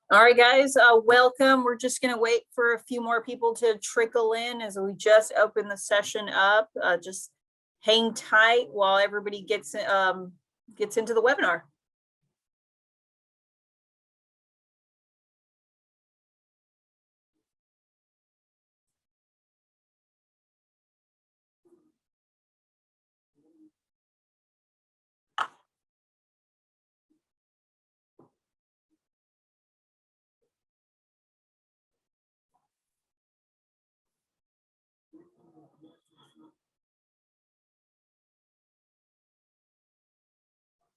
All right, guys, welcome. We're just going to wait for a few more people to trickle in as we just open the session up. Just hang tight while everybody gets into the webinar.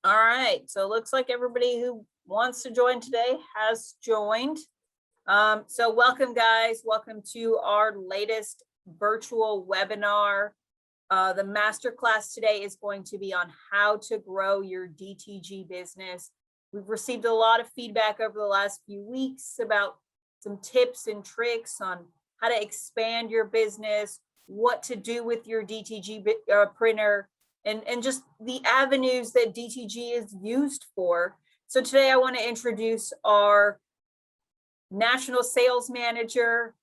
All right, so it looks like everybody who wants to join today has joined. So welcome, guys. Welcome to our latest virtual webinar. The masterclass today is going to be on how to grow your DTG business. We've received a lot of feedback over the last few weeks about some tips and tricks on how to expand your business, what to do with your DTG printer, and just the avenues that DTG is used for. So today I want to introduce our national sales manager,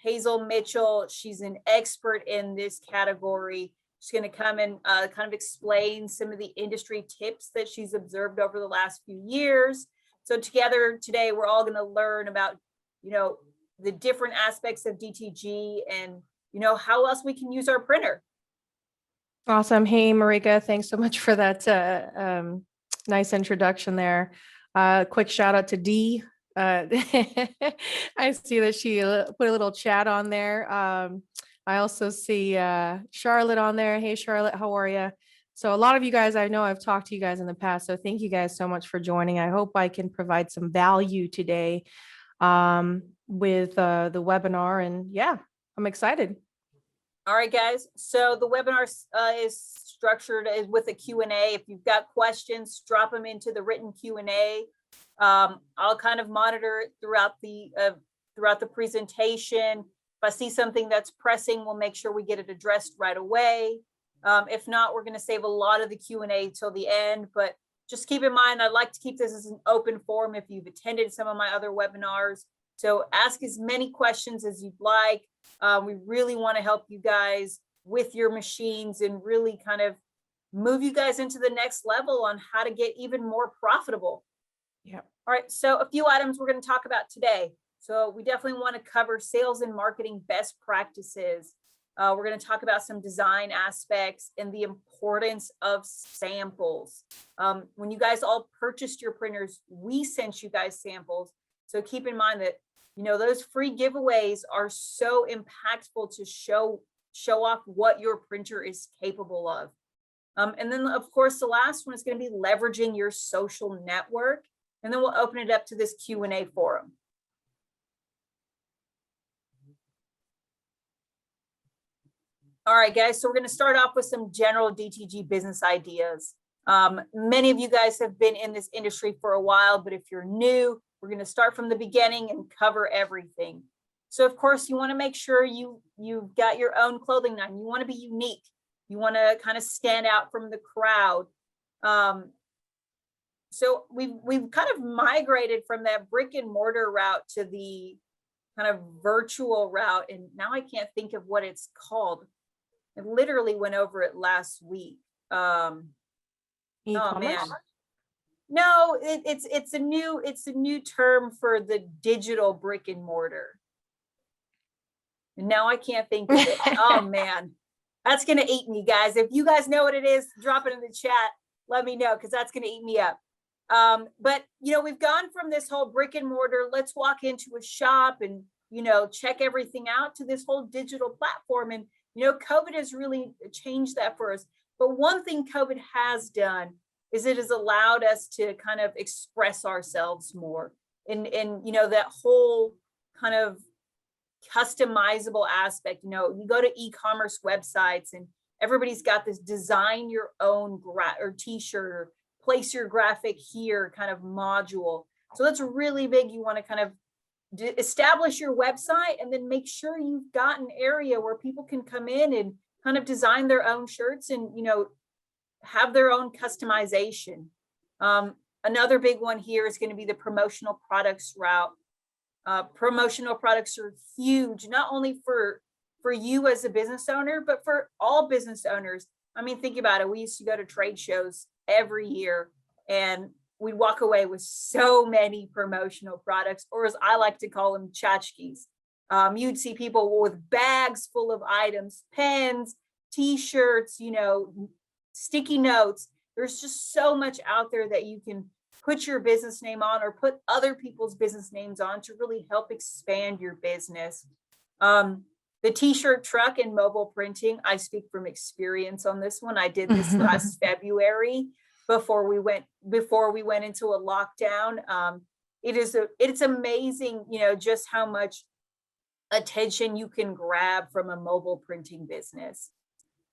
Hazel Mitchell. She's an expert in this category. She's going to come and kind of explain some of the industry tips that she's observed over the last few years. So together today, we're all going to learn about, the different aspects of DTG and, how else we can use our printer. Awesome. Hey, Marika, thanks so much for that nice introduction there. Quick shout out to Dee. I see that she put a little chat on there. I also see Charlotte on there. Hey, Charlotte, how are you? So a lot of you guys, I know I've talked to you guys in the past, so thank you guys so much for joining. I hope I can provide some value today with the webinar, and yeah, I'm excited. All right, guys. So the webinar is structured with a Q&A. If you've got questions, drop them into the written Q&A. I'll kind of monitor it throughout the presentation. If I see something that's pressing, we'll make sure we get it addressed right away. If not, we're going to save a lot of the Q&A till the end. But just keep in mind, I'd like to keep this as an open forum if you've attended some of my other webinars. So ask as many questions as you'd like. We really want to help you guys with your machines and really kind of move you guys into the next level on how to get even more profitable. Yeah. All right. So a few items we're going to talk about today. So we definitely want to cover sales and marketing best practices. We're going to talk about some design aspects and the importance of samples. When you guys all purchased your printers, we sent you guys samples. So keep in mind that, those free giveaways are so impactful to show off what your printer is capable of. And then, of course, the last one is going to be leveraging your social network. And then we'll open it up to this Q&A forum. All right, guys, so we're going to start off with some general DTG business ideas. Many of you guys have been in this industry for a while, but if you're new, we're going to start from the beginning and cover everything. So, of course, you want to make sure you've got your own clothing line. You want to be unique. You want to kind of stand out from the crowd. So we've kind of migrated from that brick and mortar route to the kind of virtual route. And now I can't think of what it's called. I literally went over it last week. Oh man. No, it's a new term for the digital brick and mortar. And now I can't think of it. Oh man, that's gonna eat me, guys. If you guys know what it is, drop it in the chat. Let me know, because that's gonna eat me up. But we've gone from this whole brick and mortar, let's walk into a shop and check everything out, to this whole digital platform. And COVID has really changed that for us. But one thing COVID has done is it has allowed us to kind of express ourselves more. And that whole kind of customizable aspect. You go to e-commerce websites and everybody's got this design your own t-shirt or place your graphic here kind of module. So that's really big. You want to kind of establish your website and then make sure you've got an area where people can come in and kind of design their own shirts and have their own customization. Another big one here is going to be the promotional products route. Promotional products are huge, not only for you as a business owner, but for all business owners. I mean, think about it. We used to go to trade shows every year, and we'd walk away with so many promotional products, or as I like to call them, tchotchkes. You'd see people with bags full of items, pens, t-shirts, you know, sticky notes. There's just so much out there that you can put your business name on or put other people's business names on to really help expand your business. The t-shirt truck and mobile printing, I speak from experience on this one. I did this last February before we went into a lockdown. It's amazing, you know, just how much attention you can grab from a mobile printing business.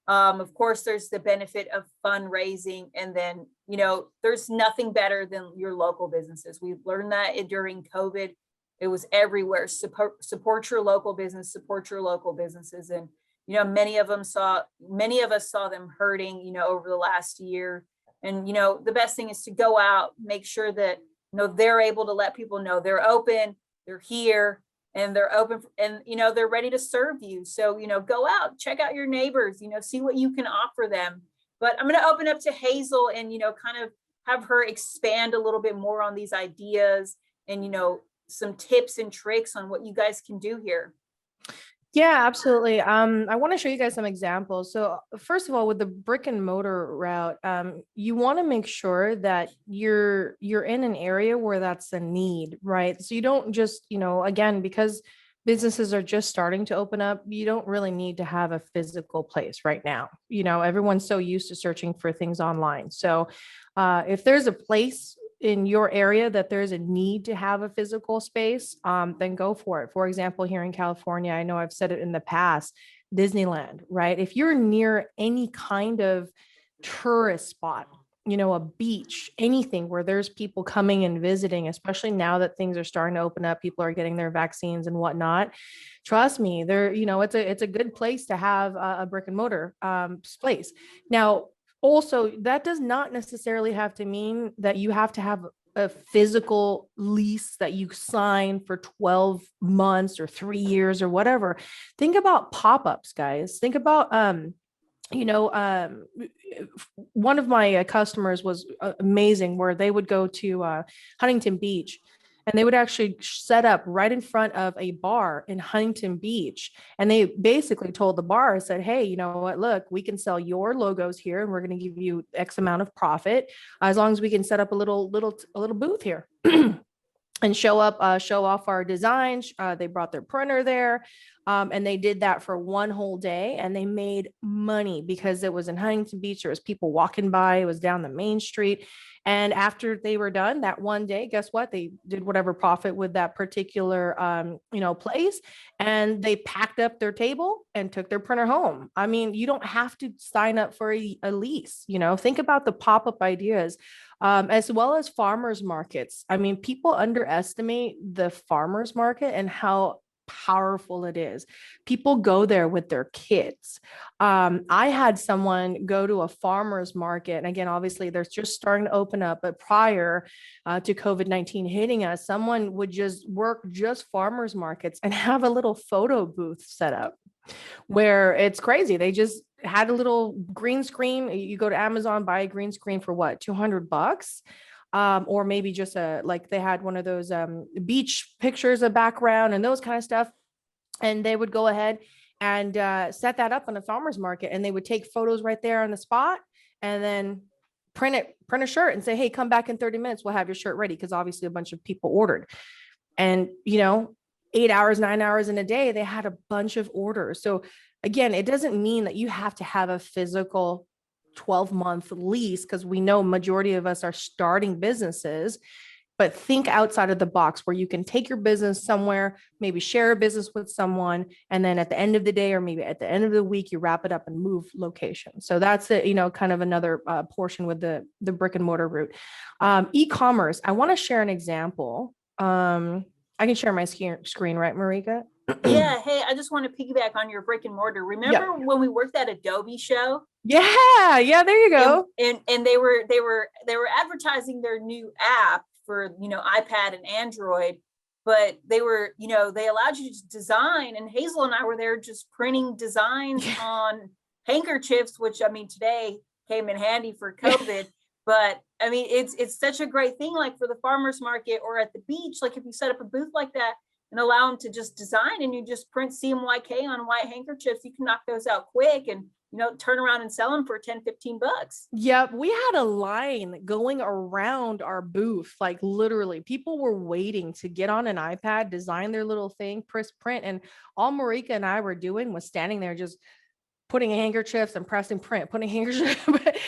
Of course, there's the benefit of fundraising, and then, you know, there's nothing better than your local businesses. We've learned that during COVID. It was everywhere. Support your local business, support your local businesses. And, you know, many of us saw them hurting, you know, over the last year. And, you know, the best thing is to go out, make sure that, you know, they're able to let people know they're open, they're here, and they're open, and, you know, they're ready to serve you. So, you know, go out, check out your neighbors, you know, see what you can offer them. But I'm going to open up to Hazel and, you know, kind of have her expand a little bit more on these ideas and, you know, some tips and tricks on what you guys can do here. Yeah, absolutely. I want to show you guys some examples. So first of all, with the brick and mortar route, you want to make sure that you're in an area where that's a need, right? So you don't just, you know, again, because businesses are just starting to open up, you don't really need to have a physical place right now. You know, everyone's so used to searching for things online. So if there's a place in your area that there's a need to have a physical space, then go for it. For example, here in California, I know I've said it in the past, Disneyland, right? If you're near any kind of tourist spot, you know, a beach, anything where there's people coming and visiting, especially now that things are starting to open up, people are getting their vaccines and whatnot. Trust me, there, you know, it's a good place to have a brick and mortar place. Now, also, that does not necessarily have to mean that you have to have a physical lease that you sign for 12 months or 3 years or whatever. Think about pop-ups, guys. Think about, you know, one of my customers was amazing, where they would go to Huntington Beach, and they would actually set up right in front of a bar in Huntington Beach. And they basically told the bar, said, hey, you know what, look, we can sell your logos here, and we're going to give you X amount of profit as long as we can set up a little booth here. And show off our designs. They brought their printer there, and they did that for one whole day, and they made money because it was in Huntington Beach. There was people walking by. It was down the main street. And after they were done that one day, guess what? They did whatever profit with that particular, you know, place, and they packed up their table and took their printer home. I mean, you don't have to sign up for a lease. You know, think about the pop-up ideas. As well as farmers markets. I mean, people underestimate the farmers market and how powerful it is. People go there with their kids. I had someone go to a farmers market, and again, obviously they're just starting to open up, but prior to COVID-19 hitting us, someone would just work just farmers markets and have a little photo booth set up where it's crazy. They just had a little green screen. You go to Amazon, buy a green screen for what, $200? Or maybe just like they had one of those beach pictures, a background and those kind of stuff. And they would go ahead and set that up on a farmer's market, and they would take photos right there on the spot, and then print a shirt and say, hey, come back in 30 minutes. We'll have your shirt ready. Because obviously a bunch of people ordered, and, you know, 8 hours, 9 hours in a day, they had a bunch of orders. So again, it doesn't mean that you have to have a physical 12-month lease, because we know majority of us are starting businesses, but think outside of the box where you can take your business somewhere, maybe share a business with someone, and then at the end of the day, or maybe at the end of the week, you wrap it up and move location. So that's it, you know, kind of another portion with the brick and mortar route. E-commerce, I want to share an example. I can share my screen, right, Marika? Yeah. Hey, I just want to piggyback on your brick and mortar. Remember when we worked at Adobe show? Yeah, yeah, there you go. And they were advertising their new app for, you know, iPad and Android, but they were, you know, they allowed you to design, and Hazel and I were there just printing designs on handkerchiefs, which I mean today came in handy for COVID. But I mean, it's such a great thing, like for the farmers market or at the beach, like if you set up a booth like that and allow them to just design, and you just print CMYK on white handkerchiefs, you can knock those out quick and, you know, turn around and sell them for 10-15 bucks. Yep, we had a line going around our booth. Like literally, people were waiting to get on an iPad, design their little thing, press print, and all Marika and I were doing was standing there just putting handkerchiefs and pressing print, putting handkerchiefs.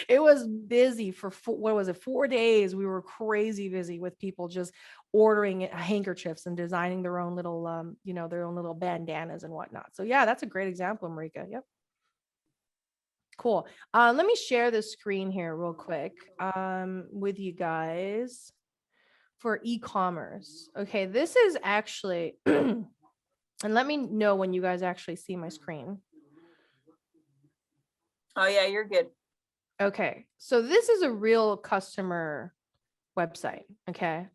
It was busy for what was it, 4 days? We were crazy busy with people just ordering handkerchiefs and designing their own little, you know, their own little bandanas and whatnot. So yeah, that's a great example, Marika. Yep. Cool. Let me share the screen here real quick with you guys for e-commerce. Okay, this is actually, and let me know when you guys actually see my screen. Oh yeah, you're good. Okay, so this is a real customer website. Okay.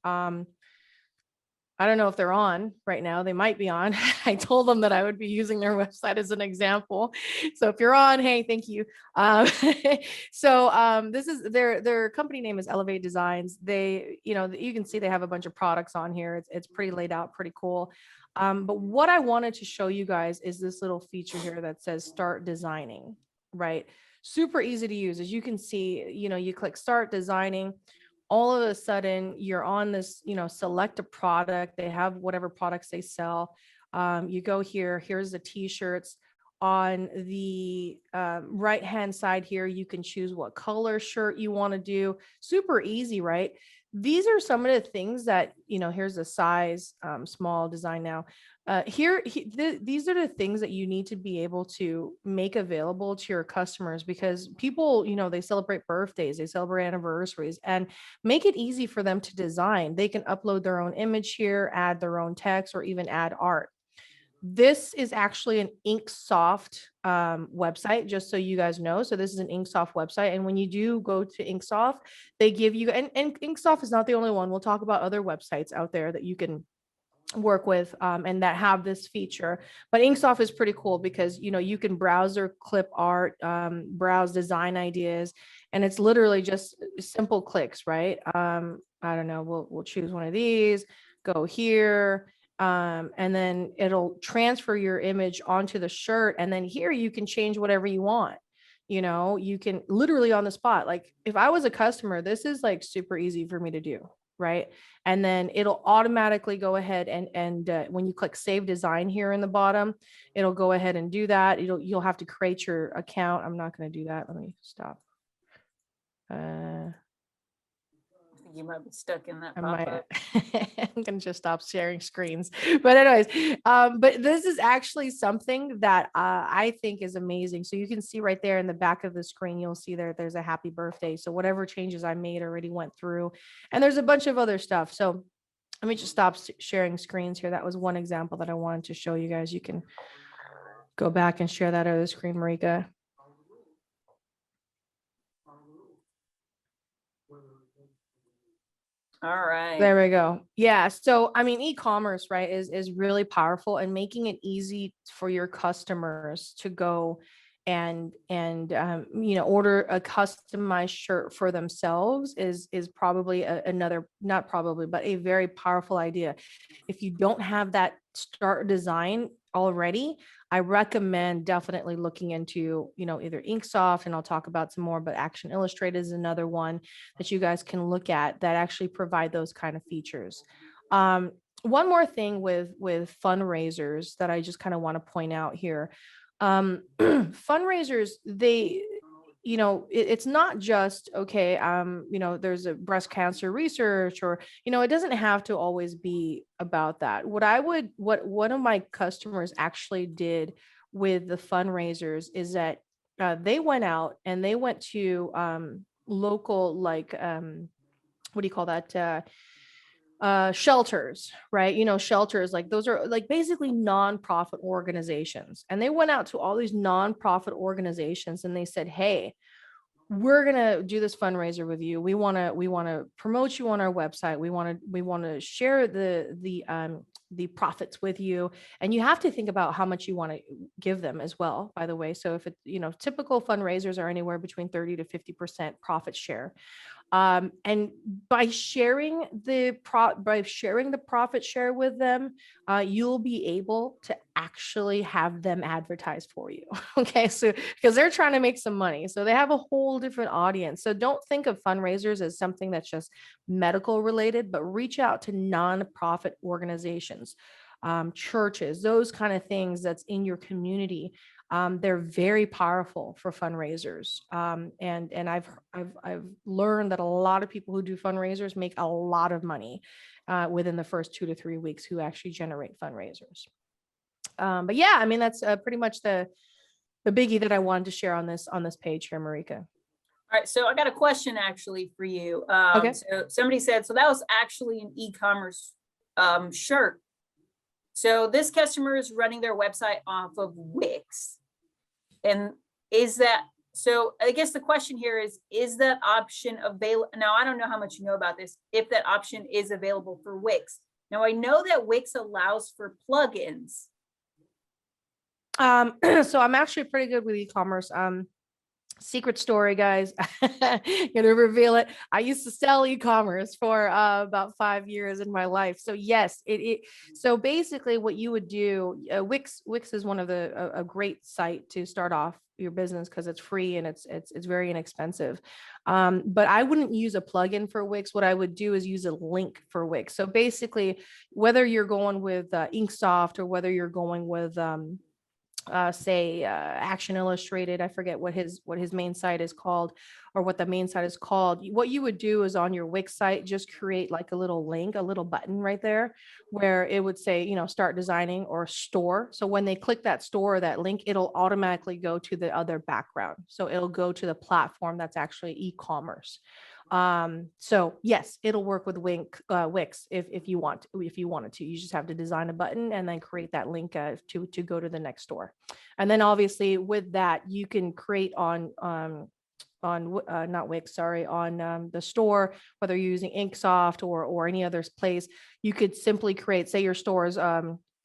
I don't know if they're on right now. They might be on. I told them that I would be using their website as an example. So if you're on, hey, thank you. This is their company name is Elevate Designs. They, you know, you can see they have a bunch of products on here. It's pretty laid out, pretty cool. But what I wanted to show you guys is this little feature here that says start designing, right? Super easy to use. As you can see, you know, you click start designing. All of a sudden you're on this, you know, select a product. They have whatever products they sell. You go here, here's the t-shirts. On the right hand side here, you can choose what color shirt you want to do. Super easy, right? These are some of the things that, you know, here's the size, small design now. These are the things that you need to be able to make available to your customers, because people, you know, they celebrate birthdays, they celebrate anniversaries, and make it easy for them to design. They can upload their own image here, add their own text, or even add art. This is actually an Inksoft website, just so you guys know. So this is an Inksoft website. And when you do go to Inksoft, they give you, and Inksoft is not the only one. We'll talk about other websites out there that you can work with and that have this feature. But Inksoft is pretty cool because, you know, you can browse their clip art, browse design ideas, and it's literally just simple clicks, right? I don't know, we'll choose one of these, go here, and then it'll transfer your image onto the shirt. And then here you can change whatever you want. You know, you can literally on the spot. Like if I was a customer, this is like super easy for me to do, right? And then it'll automatically go ahead and when you click save design here in the bottom, it'll go ahead and do that. You'll have to create your account. I'm not going to do that. Let me stop. You might be stuck in that. I'm gonna just stop sharing screens. But anyways, but this is actually something that I think is amazing. So you can see right there in the back of the screen, you'll see there's a happy birthday. So whatever changes I made already went through, and there's a bunch of other stuff. So let me just stop sharing screens here. That was one example that I wanted to show you guys. You can go back and share that other screen, Marika. All right. There we go. Yeah. So, I mean, e-commerce, right, is really powerful, and making it easy for your customers to go and you know, order a customized shirt for themselves is probably another, not probably, but a very powerful idea. If you don't have that start design already, I recommend definitely looking into, you know, either Inksoft, and I'll talk about some more, but Action Illustrated is another one that you guys can look at that actually provide those kind of features. One more thing with fundraisers that I just kind of want to point out here. Fundraisers, they, you know, it's not just, okay, you know, there's a breast cancer research, or, you know, it doesn't have to always be about that. What one of my customers actually did with the fundraisers is that they went out and they went to local, like, what do you call that? shelters, right? Shelters, like those are like basically nonprofit organizations. And they went out to all these nonprofit organizations and they said, hey, we're going to do this fundraiser with you. We want to promote you on our website. We want to share the profits with you. And you have to think about how much you want to give them as well, by the way. So if it, typical fundraisers are anywhere between 30 to 50% profit share. And by sharing the profit share with them, you'll be able to actually have them advertise for you. Okay. So, because they're trying to make some money. So they have a whole different audience. So don't think of fundraisers as something that's just medical related, but reach out to nonprofit organizations, churches, those kind of things that's in your community. They're very powerful for fundraisers. And I've learned that a lot of people who do fundraisers make a lot of money within the first 2 to 3 weeks who actually generate fundraisers. But yeah, I mean, that's pretty much the biggie that I wanted to share on this page here, Marika. All right, so I got a question actually for you. Okay. So somebody said, so that was actually an e-commerce shirt. So this customer is running their website off of Wix. And is that, so I guess the question here is that option available? Now, I don't know how much you know about this, if that option is available for Wix. Now, I know that Wix allows for plugins. So I'm actually pretty good with e-commerce. Secret story, guys. Gonna reveal it. I used to sell e-commerce for about 5 years in my life. So yes, so basically what you would do, Wix is one of a great site to start off your business because it's free and it's very inexpensive. But I wouldn't use a plugin for Wix. What I would do is use a link for Wix. So basically, whether you're going with Inksoft or whether you're going with say Action Illustrated, I forget what his main site is called, or what the main site is called. What you would do is on your Wix site, just create like a little link, a little button right there where it would say, start designing or store. So when they click that store or that link, it'll automatically go to the other background. So it'll go to the platform that's actually e-commerce. So yes, it'll work with Wix if you wanted to. You just have to design a button and then create that link to go to the next store. And then obviously with that, you can create on not Wix, sorry, on the store, whether you're using Inksoft or any other place, you could simply create, say your store's, I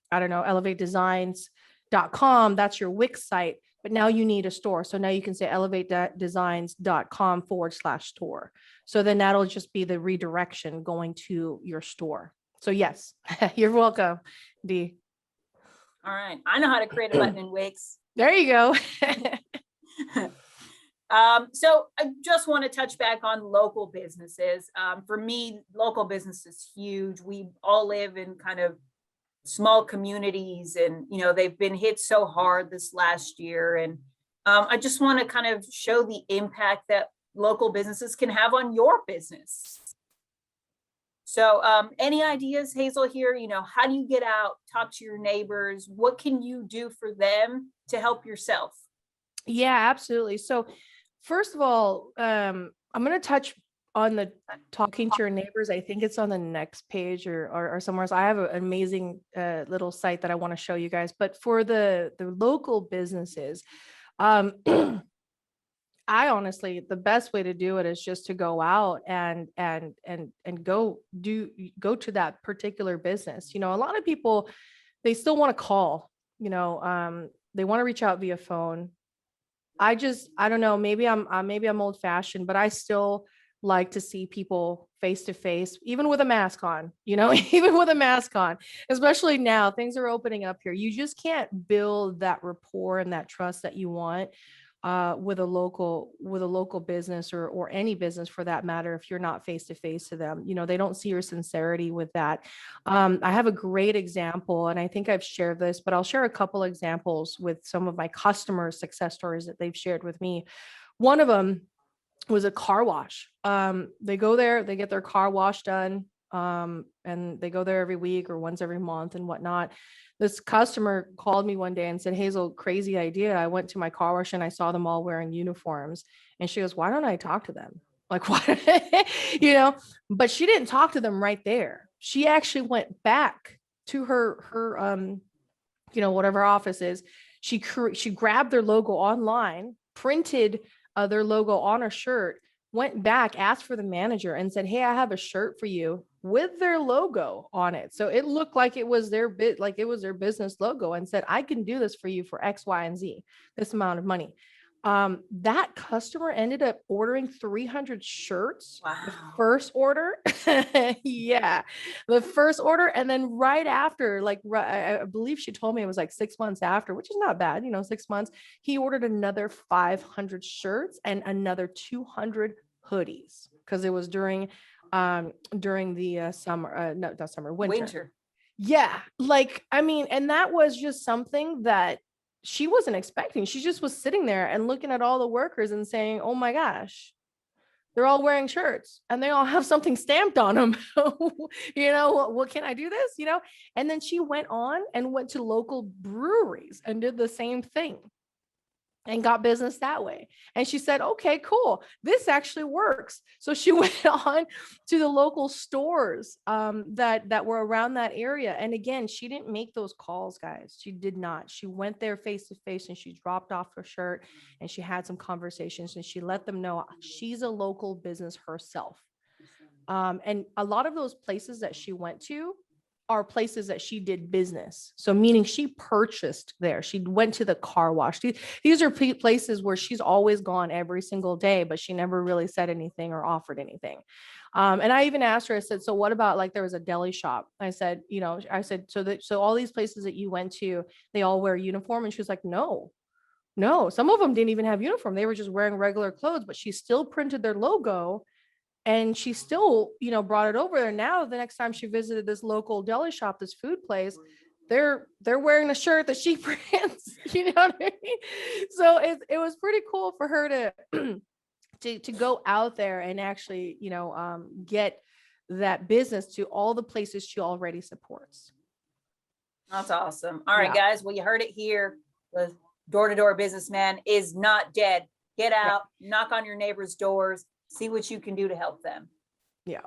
don't know, elevatedesigns.com. That's your Wix site. But now you need a store. So now you can say elevatedesigns.com/store. So then that'll just be the redirection going to your store. So yes, you're welcome, Dee. All right. I know how to create a button in Wix. There you go. So I just want to touch back on local businesses. For me, local business is huge. We all live in kind of small communities and, they've been hit so hard this last year. And I just want to kind of show the impact that local businesses can have on your business. So any ideas, Hazel, here, how do you get out, talk to your neighbors? What can you do for them to help yourself? Yeah, absolutely. So first of all, I'm going to touch on the talking to your neighbors. I think it's on the next page or somewhere else. I have an amazing little site that I want to show you guys. But for the local businesses, I honestly, the best way to do it is just to go out and go to that particular business. A lot of people, they still want to call, they want to reach out via phone. I don't know, maybe I'm old fashioned, but I still like to see people face to face, even with a mask on, even with a mask on, especially now things are opening up here. You just can't build that rapport and that trust that you want with a local business or any business for that matter, if you're not face to face to them. They don't see your sincerity with that. I have a great example, and I think I've shared this, but I'll share a couple examples with some of my customers' success stories that they've shared with me. One of them was a car wash. They go there, they get their car wash done, and they go there every week or once every month and whatnot. This customer called me one day and said, Hazel, crazy idea. I went to my car wash and I saw them all wearing uniforms. And she goes, why don't I talk to them? Like, what? But she didn't talk to them right there. she actually went back to her whatever office is. She grabbed their logo online, printed their logo on a shirt, went back, asked for the manager and said, hey, I have a shirt for you with their logo on it. So it looked like it was their their business logo, and said, I can do this for you for X, Y, and Z, this amount of money. That customer ended up ordering 300 shirts. Wow. The first order. Yeah. The first order. And then right after, I believe she told me it was like 6 months after, which is not bad, 6 months, he ordered another 500 shirts and another 200 hoodies, because it was during the summer, not summer, winter. Yeah. And that was just something that she wasn't expecting. She just was sitting there and looking at all the workers and saying, oh my gosh, they're all wearing shirts and they all have something stamped on them. What can I do this? And then she went on and went to local breweries and did the same thing and got business that way. And she said, okay, cool, this actually works. So she went on to the local stores that were around that area. And again, she didn't make those calls, guys. She did not. She went there face to face and she dropped off her shirt and she had some conversations and she let them know she's a local business herself. And a lot of those places that she went to are places that she did business. So meaning she purchased there. She went to the car wash. These are places where she's always gone every single day, but she never really said anything or offered anything. And I even asked her, I said, so what about there was a deli shop? I said, so all these places that you went to, they all wear uniform? And she was like, no, some of them didn't even have uniform. They were just wearing regular clothes, but she still printed their logo. And she still, brought it over there. Now, the next time she visited this local deli shop, this food place, they're wearing the shirt that she prints. You know what I mean? So it was pretty cool for her to go out there and actually, get that business to all the places she already supports. That's awesome. All right, guys. Well, you heard it here. The door-to-door businessman is not dead. Get out, knock on your neighbors' doors. See what you can do to help them. Yeah.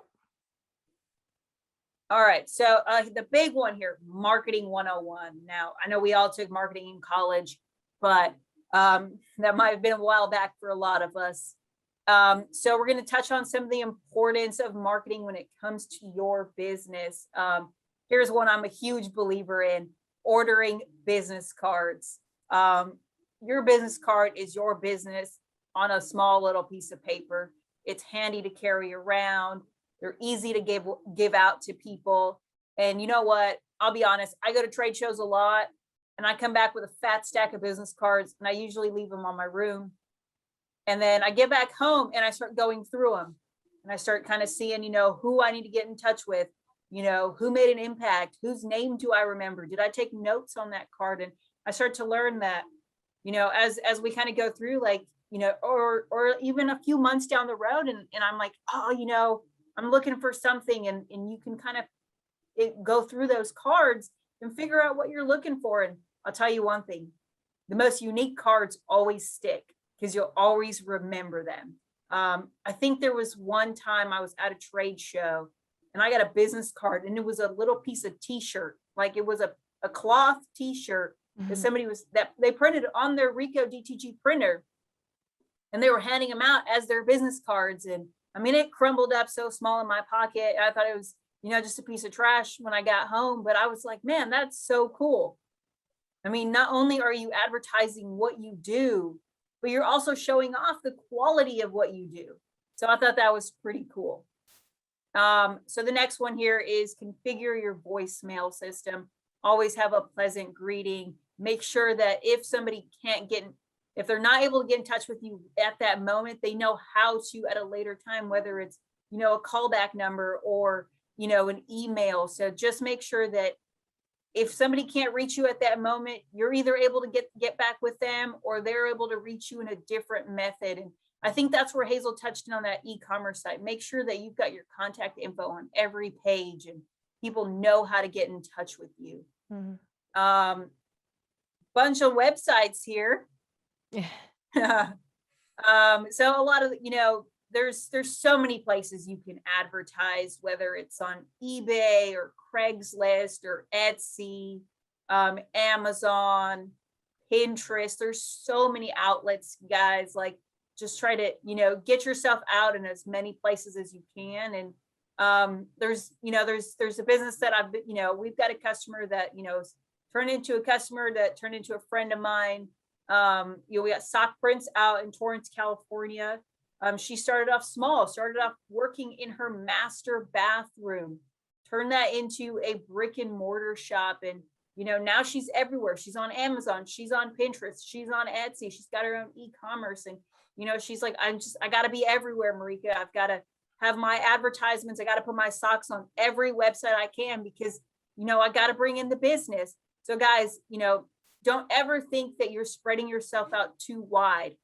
All right. So the big one here, marketing 101. Now, I know we all took marketing in college, but that might have been a while back for a lot of us. So we're going to touch on some of the importance of marketing when it comes to your business. Here's one I'm a huge believer in: ordering business cards. Your business card is your business on a small little piece of paper. It's handy to carry around. They're easy to give out to people. And you know what? I'll be honest, I go to trade shows a lot and I come back with a fat stack of business cards and I usually leave them on my room. And then I get back home and I start going through them and I start kind of seeing, who I need to get in touch with, who made an impact, whose name do I remember? Did I take notes on that card? And I start to learn that, as we kind of go through, or even a few months down the road and I'm like, oh, I'm looking for something and you can kind of go through those cards and figure out what you're looking for. And I'll tell you one thing, the most unique cards always stick because you'll always remember them. I think there was one time I was at a trade show and I got a business card and it was a little piece of t-shirt, like it was a cloth t-shirt that they printed on their Ricoh DTG printer. And they were handing them out as their business cards. And I mean, it crumbled up so small in my pocket. I thought it was, just a piece of trash when I got home, but I was like, man, that's so cool. I mean, not only are you advertising what you do, but you're also showing off the quality of what you do. So I thought that was pretty cool. So the next one here is configure your voicemail system. Always have a pleasant greeting. Make sure that if somebody if they're not able to get in touch with you at that moment, they know how to at a later time, whether it's, a callback number or, an email. So just make sure that if somebody can't reach you at that moment, you're either able to get back with them or they're able to reach you in a different method. And I think that's where Hazel touched on that e-commerce site. Make sure that you've got your contact info on every page and people know how to get in touch with you. Mm-hmm. Bunch of websites here. Yeah. So a lot of, there's so many places you can advertise, whether it's on eBay or Craigslist or Etsy, Amazon, Pinterest. There's so many outlets, guys. Like, just try to, get yourself out in as many places as you can. And there's a business that we've got a customer that, turned into a customer that turned into a friend of mine. We got Sock Prints out in Torrance, California. She started off small, started off working in her master bathroom, turned that into a brick and mortar shop. And, now she's everywhere. She's on Amazon, she's on Pinterest, she's on Etsy, she's got her own e-commerce. And, she's like, I got to be everywhere, Marika. I've got to have my advertisements. I got to put my socks on every website I can because, I got to bring in the business. So guys, don't ever think that you're spreading yourself out too wide.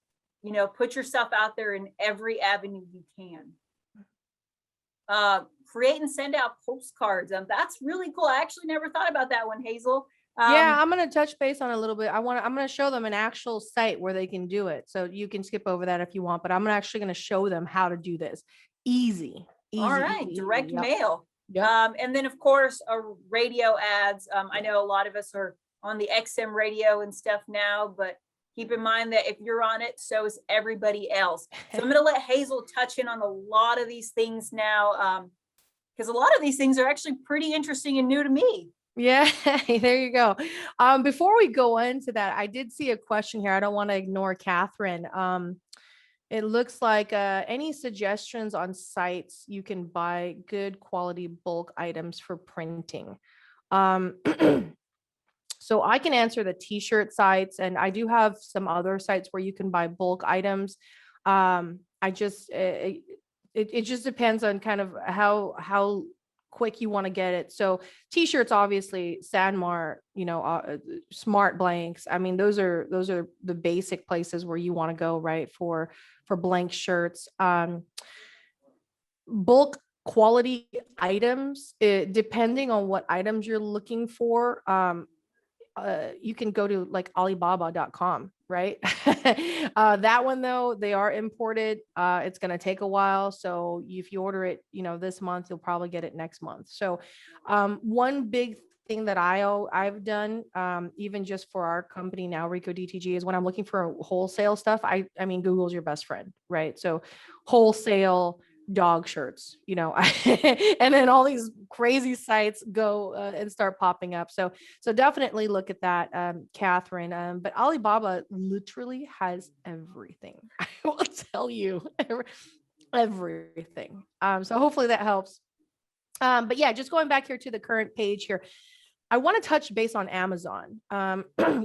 Put yourself out there in every avenue you can. Create and send out postcards. That's really cool. I actually never thought about that one, Hazel. Yeah, I'm going to touch base on it a little bit. I'm going to show them an actual site where they can do it. So you can skip over that if you want, but I'm actually going to show them how to do this. Easy. All right. Easy. Direct Yep. mail. Yep. And then of course, radio ads. I know a lot of us are on the XM radio and stuff now, but keep in mind that if you're on it, so is everybody else. So I'm going to let Hazel touch in on a lot of these things now, because a lot of these things are actually pretty interesting and new to me. Yeah, there you go. Before we go into that, I did see a question here. I don't want to ignore Catherine. It looks like any suggestions on sites you can buy good quality bulk items for printing. So I can answer the t-shirt sites, and I do have some other sites where you can buy bulk items. It just depends on kind of how quick you want to get it. So t-shirts, obviously, Sandmart, Smart Blanks. I mean, those are the basic places where you want to go, right? For blank shirts. Bulk quality items, depending on what items you're looking for. You can go to like Alibaba.com, right? That one though, they are imported. It's going to take a while. So if you order it, this month, you'll probably get it next month. So one big thing that I've done, even just for our company now, Ricoh DTG, is when I'm looking for wholesale stuff, I mean, Google's your best friend, right? So wholesale dog shirts, and then all these crazy sites go and start popping up. So definitely look at that, Catherine. But Alibaba literally has everything. I will tell you everything. So hopefully that helps. But yeah, just going back here to the current page here, I want to touch base on Amazon.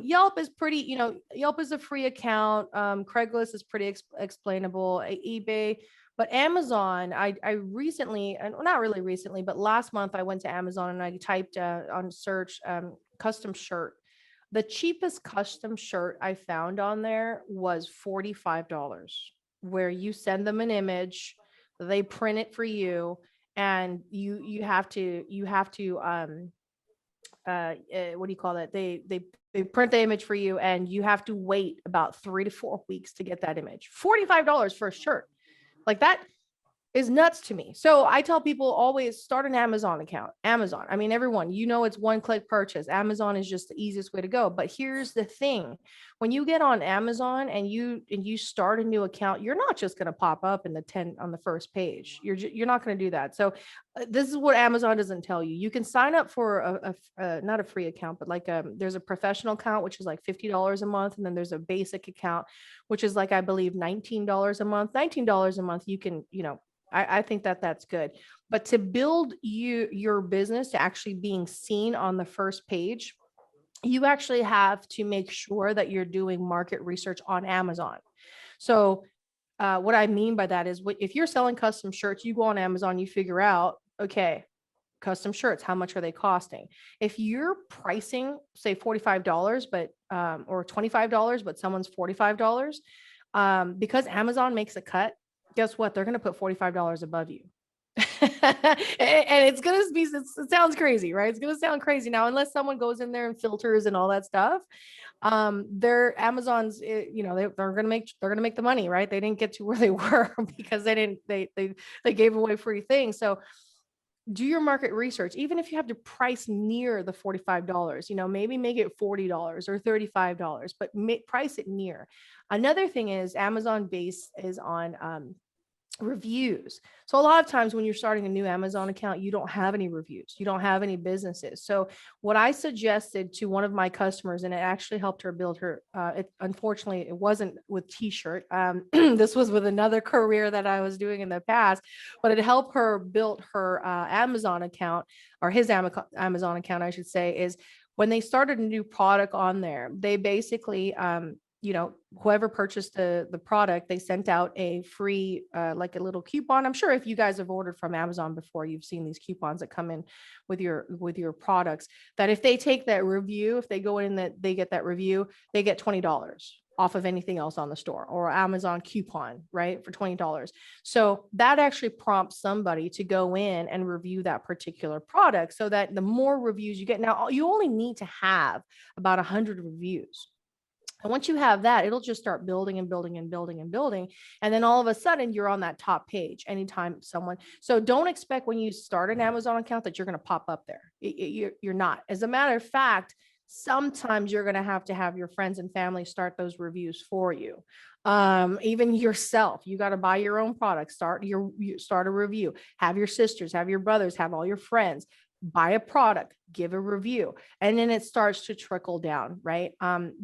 Yelp is pretty, Yelp is a free account. Craigslist is pretty explainable. eBay. But Amazon, I recently, and not really recently, but last month I went to Amazon and I typed on search custom shirt. The cheapest custom shirt I found on there was $45, where you send them an image, they print it for you, and you have to what do you call that? They print the image for you, and you have to wait about 3 to 4 weeks to get that image. $45 for a shirt. Like, that is nuts to me. So I tell people always start an Amazon account. Amazon. I mean, everyone, it's one-click purchase. Amazon is just the easiest way to go. But here's the thing. When you get on Amazon and you start a new account, you're not just going to pop up in on the first page. You're not going to do that. So this is what Amazon doesn't tell you. You can sign up for not a free account, but like there's a professional account, which is like $50 a month. And then there's a basic account, which is like, I believe, $19 a month. $19 a month, you can, I think that's good. But to build your business to actually being seen on the first page, you actually have to make sure that you're doing market research on Amazon. So what I mean by that is, if you're selling custom shirts, you go on Amazon, you figure out, okay, custom shirts, how much are they costing? If you're pricing, say $45, but or $25, but someone's $45, because Amazon makes a cut, guess what? They're going to put $45 above you. And it's going to be, it sounds crazy, right? It's going to sound crazy now, unless someone goes in there and filters and all that stuff. Their Amazon's, you know, they're going to make the money, right? They didn't get to where they were because they gave away free things. So do your market research, even if you have to price near the $45, you know, maybe make it $40 or $35, but price it near. Another thing is Amazon base is on reviews. So a lot of times when you're starting a new Amazon account, you don't have any reviews, you don't have any businesses. So what I suggested to one of my customers, and it actually helped her build her, unfortunately, it wasn't with t-shirt. This was with another career that I was doing in the past, but it helped her build her Amazon account, or his Amazon account, I should say, is when they started a new product on there, they basically, you know, whoever purchased the product, they sent out a free, like a little coupon. I'm sure if you guys have ordered from Amazon before, you've seen these coupons that come in with your products, that if they take that review, if they go in that they get that review, they get $20 off of anything else on the store, or Amazon coupon, right? For $20. So that actually prompts somebody to go in and review that particular product, so that the more reviews you get, now you only need to have about 100 reviews. And once you have that, it'll just start building and building and building and building. And then all of a sudden you're on that top page anytime someone, so don't expect when you start an Amazon account that you're going to pop up there. You're not. As a matter of fact, sometimes you're going to have your friends and family start those reviews for you. Even yourself, you got to buy your own product, start a review, have your sisters, have your brothers, have all your friends buy a product, give a review, and then it starts to trickle down, right?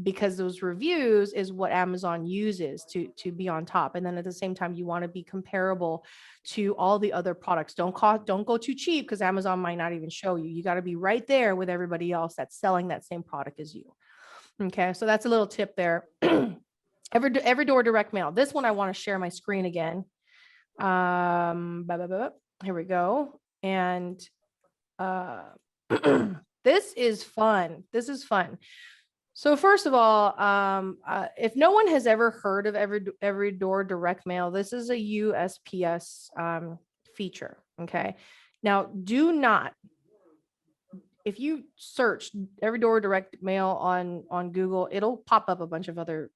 Because those reviews is what Amazon uses to be on top. And then at the same time, you want to be comparable to all the other products. Don't go too cheap, because Amazon might not even show you. You got to be right there with everybody else that's selling that same product as you. Okay, so that's a little tip there. Every door direct mail. This one I want to share my screen again. Here we go. And this is fun. This is fun. So first of all, if no one has ever heard of every door direct mail, this is a USPS feature. Okay. Now do not, if you search every door direct mail on Google, it'll pop up a bunch of other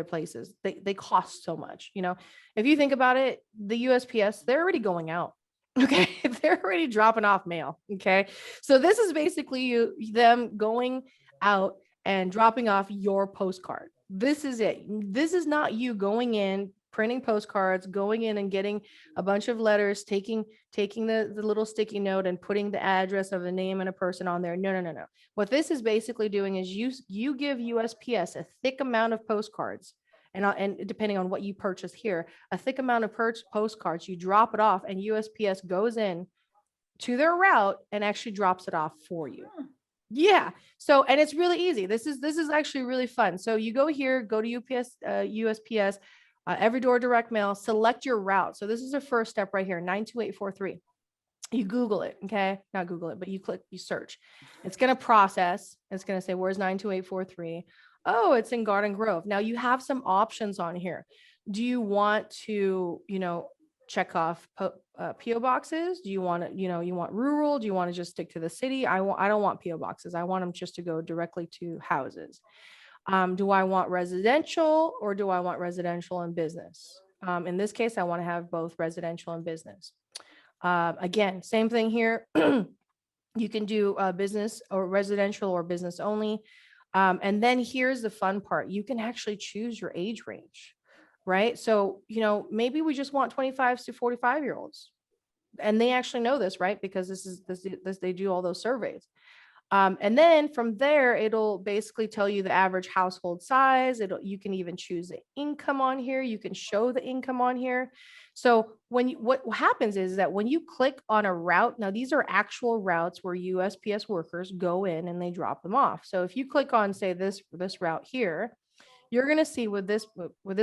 places. They cost so much. You know, if you think about it, the USPS, they're already going out. Okay. They're already dropping off mail. Okay. So this is basically them going out and dropping off your postcard. This is it. This is not you going in, printing postcards, going in and getting a bunch of letters, taking the little sticky note and putting the address of a name and a person on there. No. What this is basically doing is you give USPS a thick amount of postcards. And depending on what you purchase here, a thick amount of postcards, you drop it off, and USPS goes in to their route and actually drops it off for you. Yeah. So, and it's really easy. This is actually really fun. So you go here, go to USPS, every door direct mail, select your route. So this is the first step right here, 92843. You Google it. Okay. Not Google it, but you search. It's going to process. It's going to say, where's 92843? Oh, it's in Garden Grove. Now you have some options on here. Do you want to, check off PO boxes? Do you want to, you want rural? Do you want to just stick to the city? I don't want PO boxes. I want them just to go directly to houses. Do I want residential, or do I want residential and business? In this case, I want to have both residential and business. Again, same thing here. You can do business or residential or business only. And then here's the fun part. You can actually choose your age range, right? So, maybe we just want 25 to 45-year-olds. And they actually know this, right? Because this they do all those surveys. And then from there, it'll basically tell you the average household size. You can even choose the income on here. You can show the income on here. So what happens is that when you click on a route, now these are actual routes where USPS workers go in and they drop them off. So if you click on, say, this route here, you're going to see with this